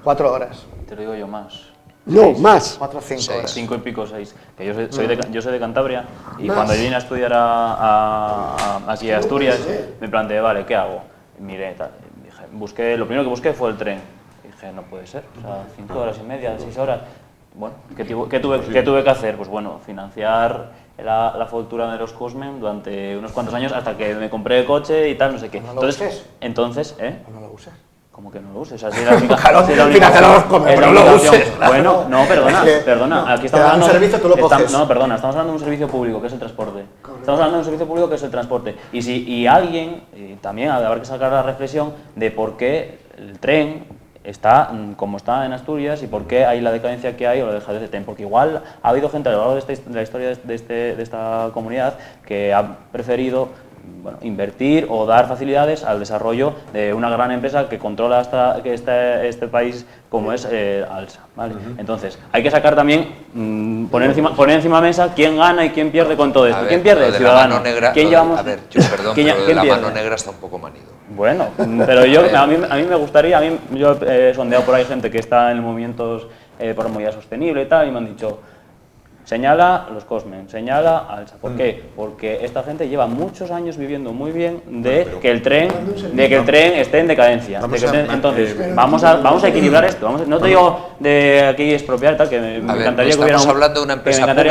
4 horas. Te lo digo yo más. No, más. 4 o 5 Seis. horas. 5 y pico, 6. Que yo soy de Cantabria y Más. cuando yo vine a estudiar aquí a Asturias, me planteé, vale, ¿qué hago? Miré, tal, dije, lo primero que busqué fue el tren. Y dije, no puede ser, o sea, 5 horas y media, 6 horas. Bueno, ¿qué tuve que hacer? Pues bueno, financiar la factura de los Cosmen durante unos cuantos años hasta que me compré el coche y tal, no sé qué. ¿No lo uses? Entonces, No lo uses. ¿cómo que no lo uses? O sea, si la única, Claro, si la única- financiar los Cosmen, es la pero no lo única opción. uses, claro. Bueno, no, perdona, Es que, perdona. Aquí te dan un servicio, tú lo coges. No, perdona, estamos hablando de un servicio público, que es el transporte. Estamos hablando de un servicio público que es el transporte. Y alguien, también habrá que sacar la reflexión de por qué el tren está como está en Asturias y por qué hay la decadencia que hay o la dejadez de TEN. Porque igual ha habido gente a lo largo de la historia de esta comunidad que ha preferido invertir o dar facilidades al desarrollo de una gran empresa que controla este país como es Alsa, ¿vale? Entonces, hay que sacar también, poner encima de la mesa quién gana y quién pierde con todo esto. A ver, ¿Quién pierde? El ciudadano. ¿Quién llevamos? A ver, perdón, pero lo de la mano negra está un poco manido. Bueno, pero a mí me gustaría, yo he sondeado por ahí gente que está en movimientos por movilidad sostenible y tal, y me han dicho, señala los Cosmen, señala Alsa. ¿Por qué? Porque esta gente lleva muchos años viviendo muy bien de que el tren esté en decadencia. Entonces, vamos a equilibrar esto. No te digo de aquí expropiar, tal, que me encantaría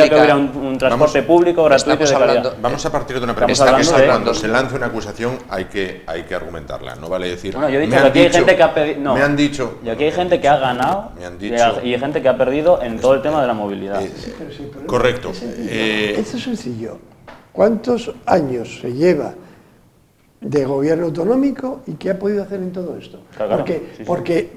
que hubiera un transporte público gratuito de calidad. Vamos a partir de una premisa que es que cuando se lance una acusación hay que argumentarla. No vale decir. Bueno, yo he dicho que aquí hay gente que ha pedido. No, me han dicho. Y aquí hay gente que ha ganado y hay gente que ha perdido en todo el tema de la movilidad. Correcto. Esto es sencillo. ¿Cuántos años se lleva de gobierno autonómico y qué ha podido hacer en todo esto? Claro, porque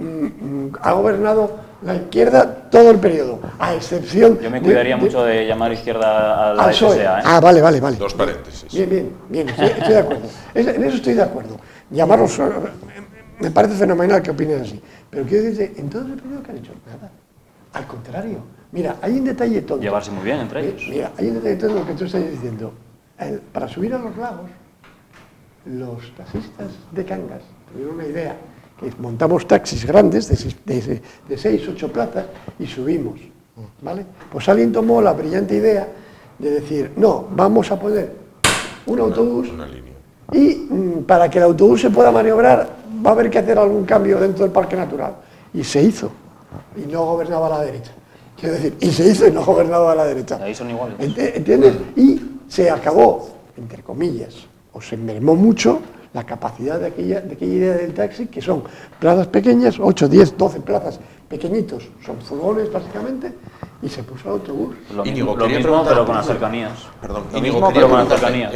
ha gobernado la izquierda todo el periodo, a excepción... Yo me cuidaría mucho de llamar izquierda a la SEA, ¿eh? Ah, vale. Dos paréntesis. Bien, estoy de acuerdo. En eso estoy de acuerdo. Llamarlos... Me parece fenomenal que opinen así. Pero quiero decirte, en todo el periodo que han hecho, nada. Al contrario. Mira, hay un detalle tonto. Llevarse muy bien entre ellos. Mira, hay un detalle tonto en lo que tú estás diciendo. Para subir a los lagos, los taxistas de Cangas tuvieron una idea, que montamos taxis grandes de 6, 8 plazas y subimos, ¿vale? Pues alguien tomó la brillante idea de decir, no, vamos a poner un autobús una línea. Y para que el autobús se pueda maniobrar va a haber que hacer algún cambio dentro del parque natural. Y se hizo, y no gobernaba a la derecha. Quiero decir, y se hizo y no gobernaba a la derecha. Ahí son iguales. ¿Entiendes? Y se acabó, entre comillas, o se mermó mucho la capacidad de aquella idea del taxi, que son plazas pequeñas, 8, 10, 12 plazas pequeñitos, son furgones básicamente, y se puso el autobús. Lo mismo, pero con las cercanías. Perdón, lo mismo, pero con las cercanías.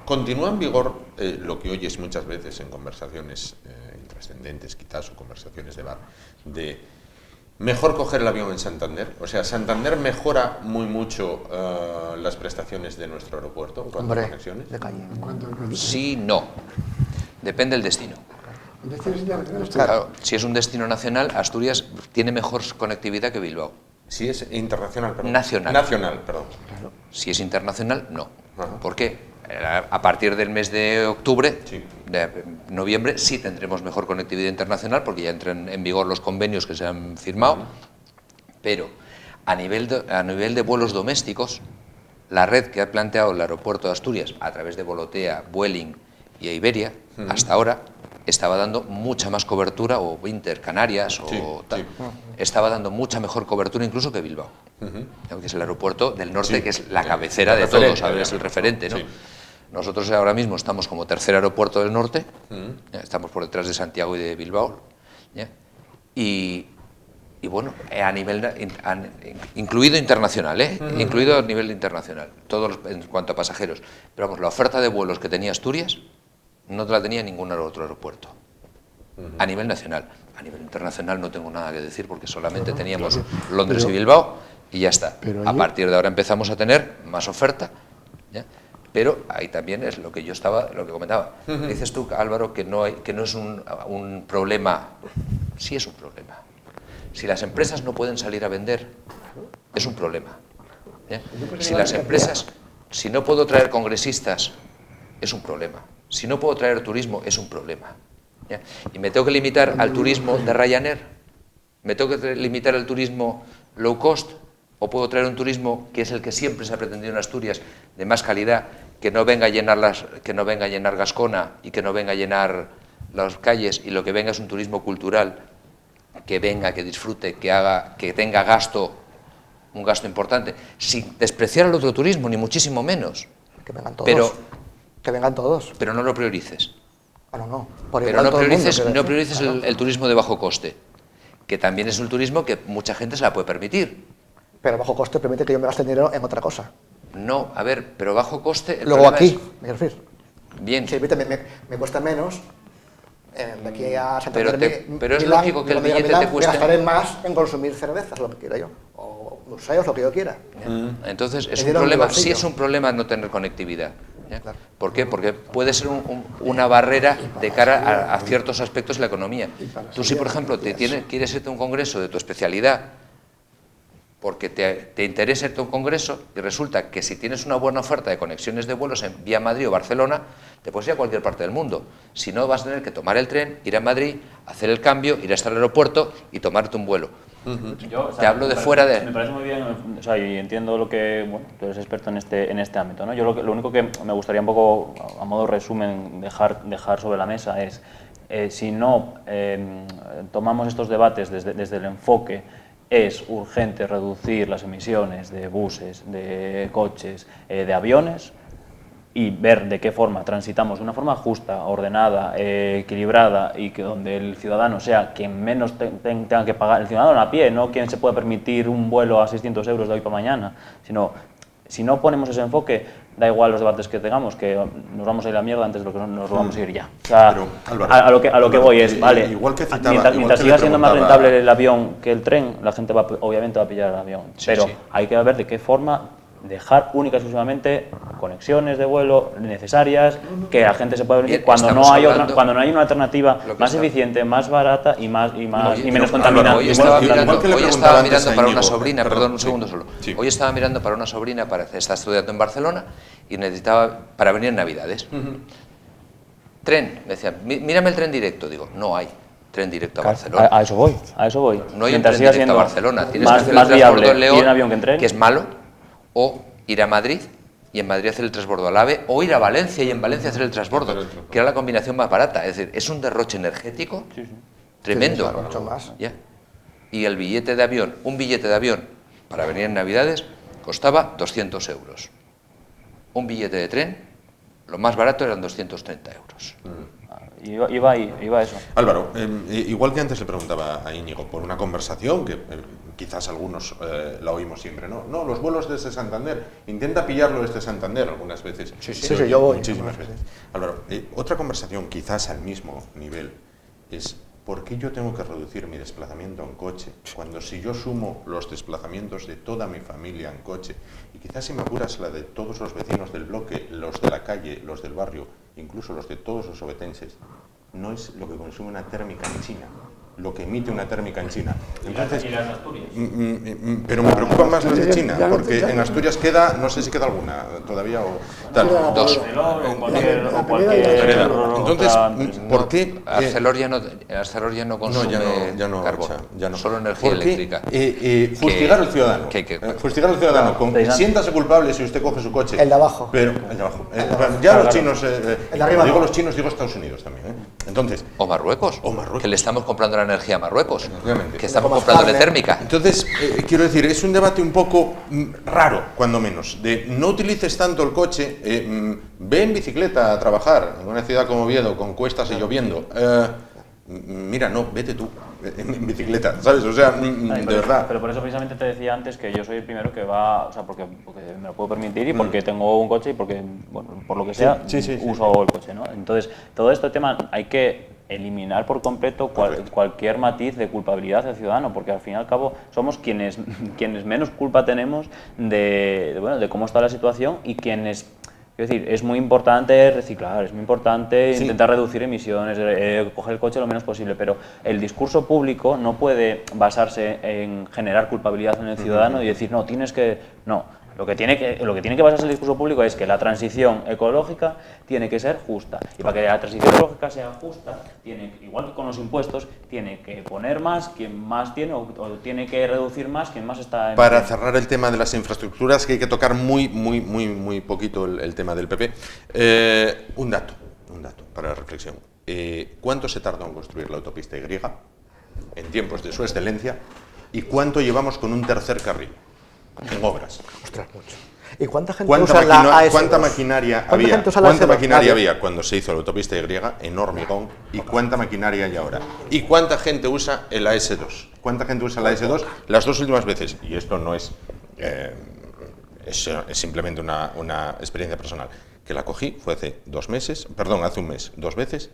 Continúa en vigor lo que oyes muchas veces en conversaciones intrascendentes, quizás, o conversaciones de bar, de mejor coger el avión en Santander. O sea, Santander mejora muy mucho las prestaciones de nuestro aeropuerto en cuanto a conexiones. De calle. Sí, no. Depende del destino. Claro, si es un destino nacional, Asturias tiene mejor conectividad que Bilbao. Si es internacional, perdón. Nacional, perdón. Si es internacional, no. Ajá. ¿Por qué? A partir del mes de octubre, sí, de noviembre, sí tendremos mejor conectividad internacional porque ya entran en vigor los convenios que se han firmado, pero a nivel de vuelos domésticos, la red que ha planteado el aeropuerto de Asturias a través de Volotea, Vueling y Iberia, hasta ahora estaba dando mucha más cobertura, o Inter Canarias, o tal, estaba dando mucha mejor cobertura incluso que Bilbao, que es el aeropuerto del norte, que es la cabecera de todos, es el referente, ¿no? Sí. Nosotros ahora mismo estamos como tercer aeropuerto del norte, estamos por detrás de Santiago y de Bilbao, ¿ya? Y bueno, a nivel incluido internacional, incluido a nivel internacional, todos en cuanto a pasajeros. Pero vamos, la oferta de vuelos que tenía Asturias no la tenía ningún otro aeropuerto. A nivel nacional. A nivel internacional no tengo nada que decir porque solamente teníamos Londres y Bilbao y ya está. A partir de ahora empezamos a tener más oferta, ¿ya? Pero ahí también es lo que comentaba. Dices tú, Álvaro, que no es un problema. Sí es un problema. Si las empresas no pueden salir a vender, es un problema, ¿ya? Si las empresas, si no puedo traer congresistas, es un problema. Si no puedo traer turismo, es un problema, ¿ya? Y me tengo que limitar al turismo de Ryanair, me tengo que limitar al turismo low cost, o puedo traer un turismo que es el que siempre se ha pretendido en Asturias, de más calidad, que no venga a llenar Gascona y que no venga a llenar las calles, y lo que venga es un turismo cultural, que venga, que disfrute, que tenga un gasto importante, sin despreciar al otro turismo, ni muchísimo menos. Que vengan todos. Que vengan todos. Pero no lo priorices. No. Pero no priorices el turismo de bajo coste, que también es un turismo que mucha gente se la puede permitir. Pero bajo coste permite que yo me gaste dinero en otra cosa. No, a ver, pero bajo coste... Luego aquí, me refiero. Bien. Si me cuesta menos, De aquí a Santander, pero es Milán, lógico que el cuando llegue a billete te Milán, cueste... gastaré más en consumir cervezas, lo que quiera yo, o museos, lo que yo quiera. Entonces, es El un dinero problema, en mi sí bolsillo. es un problema no tener conectividad. ¿Ya? Claro. ¿Por qué? Porque puede ser una barrera de cara a ciertos aspectos de la economía. Tú si, por ejemplo, quieres irte a un congreso de tu especialidad porque te interesa irte a un congreso y resulta que si tienes una buena oferta de conexiones de vuelos en vía Madrid o Barcelona, te puedes ir a cualquier parte del mundo. Si no, vas a tener que tomar el tren, ir a Madrid, hacer el cambio, ir hasta el aeropuerto y tomarte un vuelo. Te hablo de fuera de... Me parece muy bien, o sea, y entiendo lo que, bueno, tú eres experto en este ámbito, ¿no? Yo lo único que me gustaría un poco, a modo resumen, dejar sobre la mesa es, si no tomamos estos debates desde el enfoque, es urgente reducir las emisiones de buses, de coches, de aviones, y ver de qué forma transitamos de una forma justa, ordenada, equilibrada y que donde el ciudadano sea quien menos tenga que pagar, el ciudadano a pie, no quien se pueda permitir un vuelo a 600 euros de hoy para mañana, sino si no ponemos ese enfoque, da igual los debates que tengamos, que nos vamos a ir a la mierda antes de lo que nos vamos a ir ya. O sea, Pero, Álvaro, a lo que voy es, vale, igual que citaba, mientras igual que siga le siendo más preguntaba- rentable el avión que el tren, la gente obviamente va a pillar el avión, Sí, pero sí. hay que ver de qué forma dejar única y exclusivamente conexiones de vuelo necesarias, que la gente se pueda venir Bien, cuando estamos no hay hablando- cuando no hay una alternativa Lo que más está- eficiente, más barata y menos pero, contaminante. Álvaro, Hoy igual- estaba igual mirando, que le hoy preguntaba estaba antes mirando a para una Íñigo, sobrina, perdón, un segundo solo. Sí. Hoy estaba mirando para una sobrina, está estudiando en Barcelona y necesitaba para venir en Navidades. Tren, me decía, mírame el tren directo. Digo, no hay tren directo a Barcelona. A eso voy. No hay un Mientras tren siga directo a siendo Barcelona. Tienes que más hacer el transbordo viable en León, ir en avión que en tren. que es malo, o ir a Madrid y en Madrid hacer el transbordo al AVE, o ir a Valencia y en Valencia hacer el transbordo, que era la combinación más barata. Es decir, es un derroche energético tremendo. Sí, claro, mucho más. Ya. Y el billete de avión, un billete de avión para venir en Navidades costaba 200 euros. Un billete de tren, lo más barato eran 230 euros. Iba eso. Álvaro, igual que antes le preguntaba a Íñigo, por una conversación que quizás algunos la oímos siempre, ¿no? No, los vuelos desde Santander, intenta pillarlo desde Santander algunas veces. Sí, yo voy. Muchísimas veces. Álvaro, otra conversación quizás al mismo nivel es ¿por qué yo tengo que reducir mi desplazamiento en coche cuando si yo sumo los desplazamientos de toda mi familia en coche y quizás si me apuras la de todos los vecinos del bloque, los de la calle, los del barrio, incluso los de todos los obetenses, no es lo que consume una térmica en China, lo que emite una térmica en China? Entonces, ¿Y las de Asturias? pero me preocupan más las de China, Ya no porque te- en Asturias queda, no sé si queda alguna todavía o tal. Dos. O La cualquier primera- Entonces, otra empresa. ¿por qué? Arcelor ya no consume carbón, solo energía ¿Por qué, eléctrica. fustigar al ciudadano. Fustigar al ciudadano. Siéntase culpable si usted coge su coche. El de abajo. Pero, el de abajo. Ya los chinos. El de arriba digo no. los chinos, digo Estados Unidos también. Entonces, O Marruecos, Marruecos. que le estamos comprando la energía a Marruecos, Efectivamente. que estamos Como más comprándole carne. térmica. entonces quiero decir, es un debate un poco raro, cuando menos, de no utilices tanto el coche, ve en bicicleta a trabajar en una ciudad como Oviedo, con cuestas y lloviendo. Mira, no, vete tú en bicicleta, ¿sabes? O sea, de verdad. Pero por eso precisamente te decía antes que yo soy el primero que va, o sea, porque me lo puedo permitir y porque tengo un coche y porque, bueno, por lo que sea, sí. uso el coche, ¿no? Entonces, todo este tema hay que eliminar por completo cualquier matiz de culpabilidad del ciudadano, porque al fin y al cabo somos quienes menos culpa tenemos de cómo está la situación y quienes... Es decir, es muy importante reciclar, es muy importante intentar reducir emisiones, coger el coche lo menos posible, pero el discurso público no puede basarse en generar culpabilidad en el ciudadano y decir, no, tienes que... No, lo que tiene que basarse el discurso público es que la transición ecológica tiene que ser justa. Y para que la transición ecológica sea justa, igual que con los impuestos, tiene que poner más quien más tiene o tiene que reducir más quien más está... Para cerrar el tema de las infraestructuras, que hay que tocar muy poquito el tema del PP, un dato para la reflexión. ¿Cuánto se tardó en construir la autopista Y en tiempos de su excelencia? ¿Y cuánto llevamos con un tercer carril en obras? Ostras, mucho. ¿Y cuánta gente usa la AS2? ¿Cuánta maquinaria ¿Cuánta había? gente usa la ¿Cuánta AS2? maquinaria Nadie. había cuando se hizo la autopista Y en hormigón? ¿Y cuánta maquinaria hay ahora? ¿Y cuánta gente usa el AS2? ¿Cuánta gente usa la AS2 las dos últimas veces? Y esto no es... es simplemente una experiencia personal. Que la cogí, fue hace un mes, 2 veces,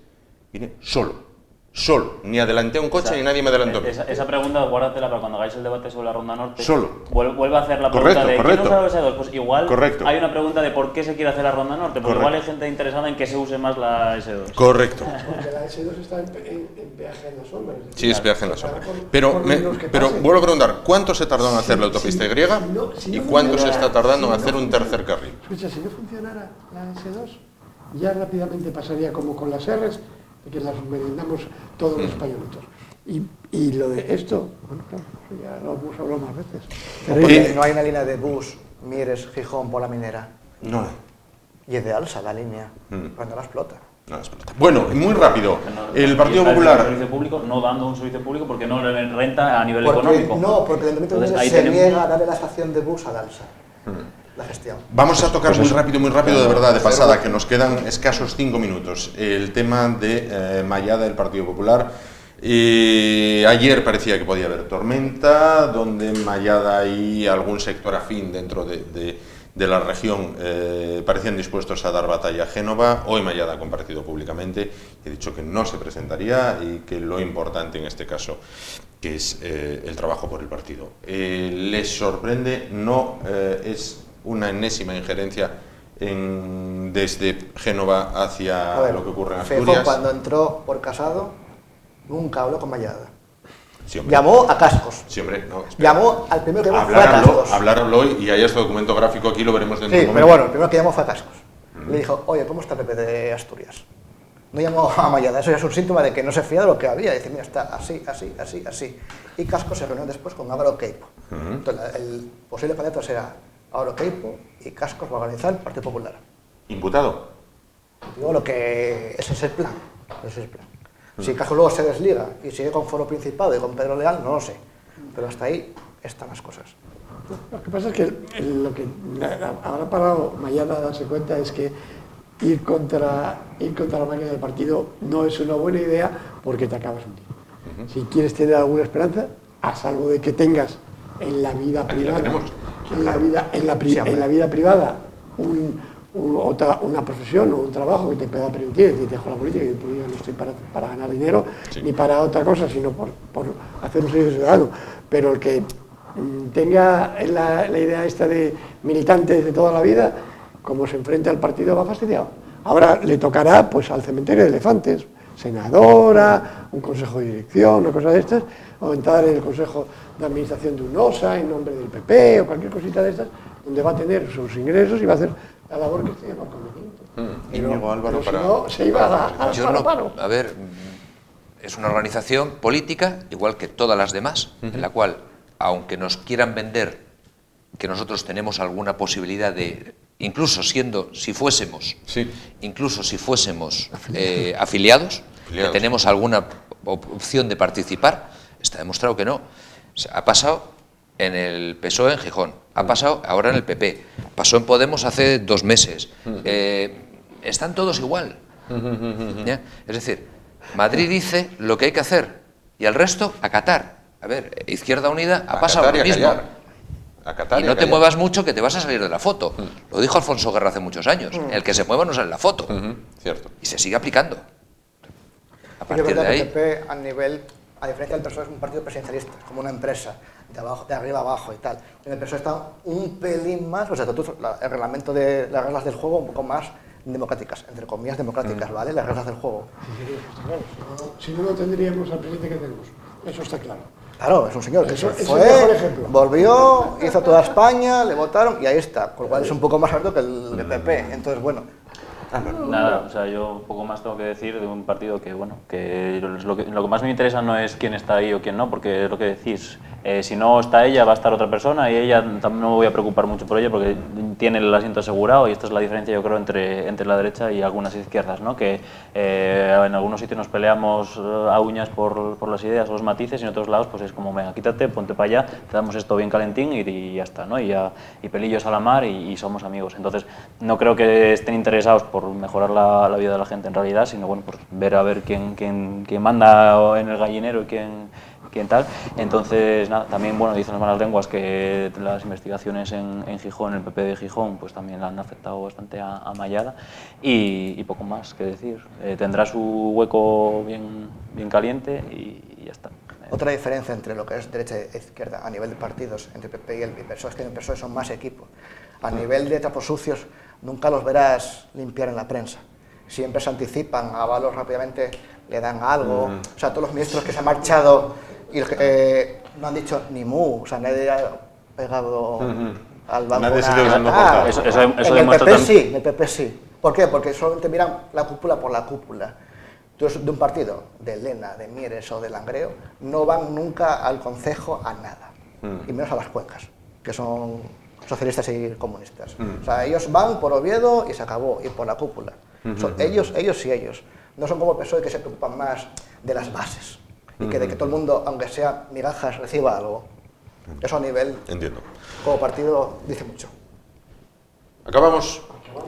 Vine solo. Solo. Ni adelanté un coche ni nadie me adelantó. Esa pregunta, guárdatela para cuando hagáis el debate sobre la Ronda Norte. Solo. Vuelve a hacer la Correcto, pregunta de correcto. ¿quién usa la S2? Pues igual Correcto. hay una pregunta de por qué se quiere hacer la Ronda Norte, porque Correcto. igual hay gente interesada en que se use más la S2. Correcto. Porque la S2 está en peaje en la sombra. es decir, Sí, es peaje en la sombra. por Pero los que pasen. vuelvo a preguntar, ¿cuánto se tardó en hacer la autopista Y si y no cuánto se funcionara- está tardando en si no hacer un tercer carril? Escucha, si no funcionara la S2, ya rápidamente pasaría como con las Rs, de que las merendamos todos los españolitos. Y lo de esto, bueno, claro, eso ya lo hemos hablado más veces. Porque no hay una línea de bus, Mieres, Gijón, por la Minera. No. Y es de Alsa la línea, cuando la explota. No, explota. Bueno, muy rápido. El Partido Y está Popular. servicio público, no dando un servicio público porque no le renta a nivel Porque, económico. no, porque el Ayuntamiento de Entonces, Mieres ahí se tenemos- niega a darle la estación de bus a Alsa. La gestión. Vamos a tocar muy rápido, de verdad, de pasada, que nos quedan escasos 5 minutos. El tema de Mayada del Partido Popular. Ayer parecía que podía haber tormenta, donde Mayada y algún sector afín dentro de la región parecían dispuestos a dar batalla a Génova. Hoy Mayada ha comparecido públicamente y ha dicho que no se presentaría y que lo importante en este caso que es el trabajo por el partido. ¿Les sorprende? No es una enésima injerencia desde Génova hacia A ver, lo que ocurre en Feijóo, Asturias. cuando entró por Casado, nunca habló con Mayada. Sí, hombre. Llamó a Cascos. Sí, hombre, no, espera. Llamó al primero que llamó fue a Cascos. Hablar habló y hay este documento gráfico aquí, lo veremos dentro de Sí, un pero momento. bueno, el primero que llamó fue a Cascos. Le dijo, oye, ¿cómo está PP de Asturias? No llamó a Mayada, eso ya es un síntoma de que no se fía de lo que había. Dice, mira, está así, así, así, así. Y Cascos se reunió después con Álvaro Queipo. Entonces, el posible candidato será Álvaro Queipo y Cascos va a organizar el Partido Popular. ¿Imputado? Digo lo que ese es el plan. Ese es el plan. Si Cascos luego se desliga y sigue con Foro Principado y con Pedro Leal, no lo sé. Pero hasta ahí están las cosas. Lo que pasa es que lo que habrá parado Mayada a darse cuenta es que ir contra la máquina del partido no es una buena idea porque te acabas hundiendo. Si quieres tener alguna esperanza, a salvo de que tengas en la vida Aquí la privada, tenemos. en la vida privada una profesión o un trabajo que te pueda permitir, y te dejo la política, yo no estoy para ganar dinero ni para otra cosa, sino por hacer un servicio ciudadano, pero el que tenga la idea esta de militantes de toda la vida, como se enfrenta al partido, va fastidiado. Ahora le tocará pues al cementerio de elefantes, senadora, un consejo de dirección, una cosa de estas, o entrar en el consejo de administración de un OSA en nombre del PP o cualquier cosita de estas, donde va a tener sus ingresos y va a hacer la labor que esté más conveniente. Íñigo Álvaro, Pero para... si no, se iba a Yo no- paro. a ver, es una organización política, igual que todas las demás, en la cual, aunque nos quieran vender que nosotros tenemos alguna posibilidad de, incluso si fuésemos afiliados, que tenemos alguna opción de participar, está demostrado que no. O sea, ha pasado en el PSOE en Gijón, ha pasado ahora en el PP, pasó en Podemos hace 2 meses. Están todos igual. ¿Ya? Es decir, Madrid dice lo que hay que hacer y el resto acatar. A ver, Izquierda Unida ha pasado lo mismo. Y no te muevas mucho que te vas a salir de la foto. Lo dijo Alfonso Guerra hace muchos años. El que se mueva no sale en la foto. Cierto. Y se sigue aplicando. A Yo partir creo de que ahí... el PP, a diferencia del PSOE, es un partido presidencialista, es como una empresa, de arriba abajo y tal. En el PSOE está un pelín más, o sea, el reglamento de las reglas del juego un poco más democráticas, entre comillas democráticas, ¿vale? Las reglas del juego. Si no, no tendríamos al presidente que tenemos. Eso está claro. Claro, es un señor que Eso se es el mejor fue, ejemplo. volvió, hizo toda España, le votaron y ahí está, con lo cual es un poco más alto que el PP. Entonces, bueno, Nada, o sea, yo poco más tengo que decir de un partido que, bueno, que lo que más me interesa no es quién está ahí o quién no, porque es lo que decís, si no está ella va a estar otra persona y ella también no me voy a preocupar mucho por ella porque tiene el asiento asegurado y esta es la diferencia yo creo entre la derecha y algunas izquierdas, ¿no? Que en algunos sitios nos peleamos a uñas por las ideas o los matices y en otros lados pues es como, venga, quítate, ponte para allá, te damos esto bien calentín y ya está, ¿no? Y pelillos a la mar y somos amigos. Entonces no creo que estén interesados por mejorar la vida de la gente en realidad, sino bueno, pues ver a ver quién manda en el gallinero y quién quién tal. Entonces, nada, también, bueno, dicen las malas lenguas que las investigaciones en Gijón, el PP de Gijón, pues también le han afectado bastante a Mallada y poco más que decir. Tendrá su hueco bien caliente y ya está. Otra diferencia entre lo que es derecha e izquierda a nivel de partidos entre el PP y el PSOE es que en el PSOE son más equipos. A nivel de trapos sucios nunca los verás limpiar en la prensa. Siempre se anticipan, a Ábalos rápidamente le dan algo. O sea, todos los ministros que se han marchado y no han dicho ni mu, o sea, nadie ha pegado al banco. Nadie se ha ido dando portada. En el PP sí, en el PP sí. ¿Por qué? Porque solamente miran la cúpula por la cúpula. Entonces, de un partido, de Lena, de Mieres o de Langreo, no van nunca al concejo a nada, y menos a las cuencas, que son socialistas y comunistas. O sea, ellos van por Oviedo y se acabó, y por la cúpula. Son ellos y ellos. No son como el PSOE que se preocupan más de las bases, y que de que todo el mundo, aunque sea migajas, reciba algo. Eso a nivel, Entiendo. como partido, dice mucho.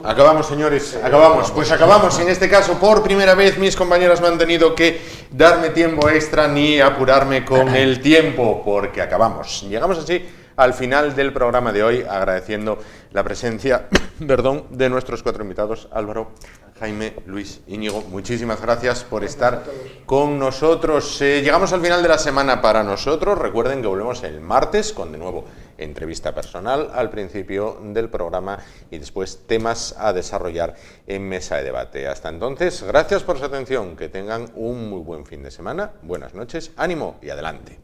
Acabamos, señores, acabamos. Pues acabamos. En este caso, por primera vez, mis compañeras me han tenido que darme tiempo extra ni apurarme con el tiempo, porque acabamos. Llegamos así al final del programa de hoy, agradeciendo la presencia, de nuestros 4 invitados, Álvaro, Jaime, Luis, Íñigo. Muchísimas gracias por estar con nosotros. Llegamos al final de la semana para nosotros. Recuerden que volvemos el martes con, de nuevo, entrevista personal al principio del programa y después temas a desarrollar en mesa de debate. Hasta entonces, gracias por su atención. Que tengan un muy buen fin de semana. Buenas noches, ánimo y adelante.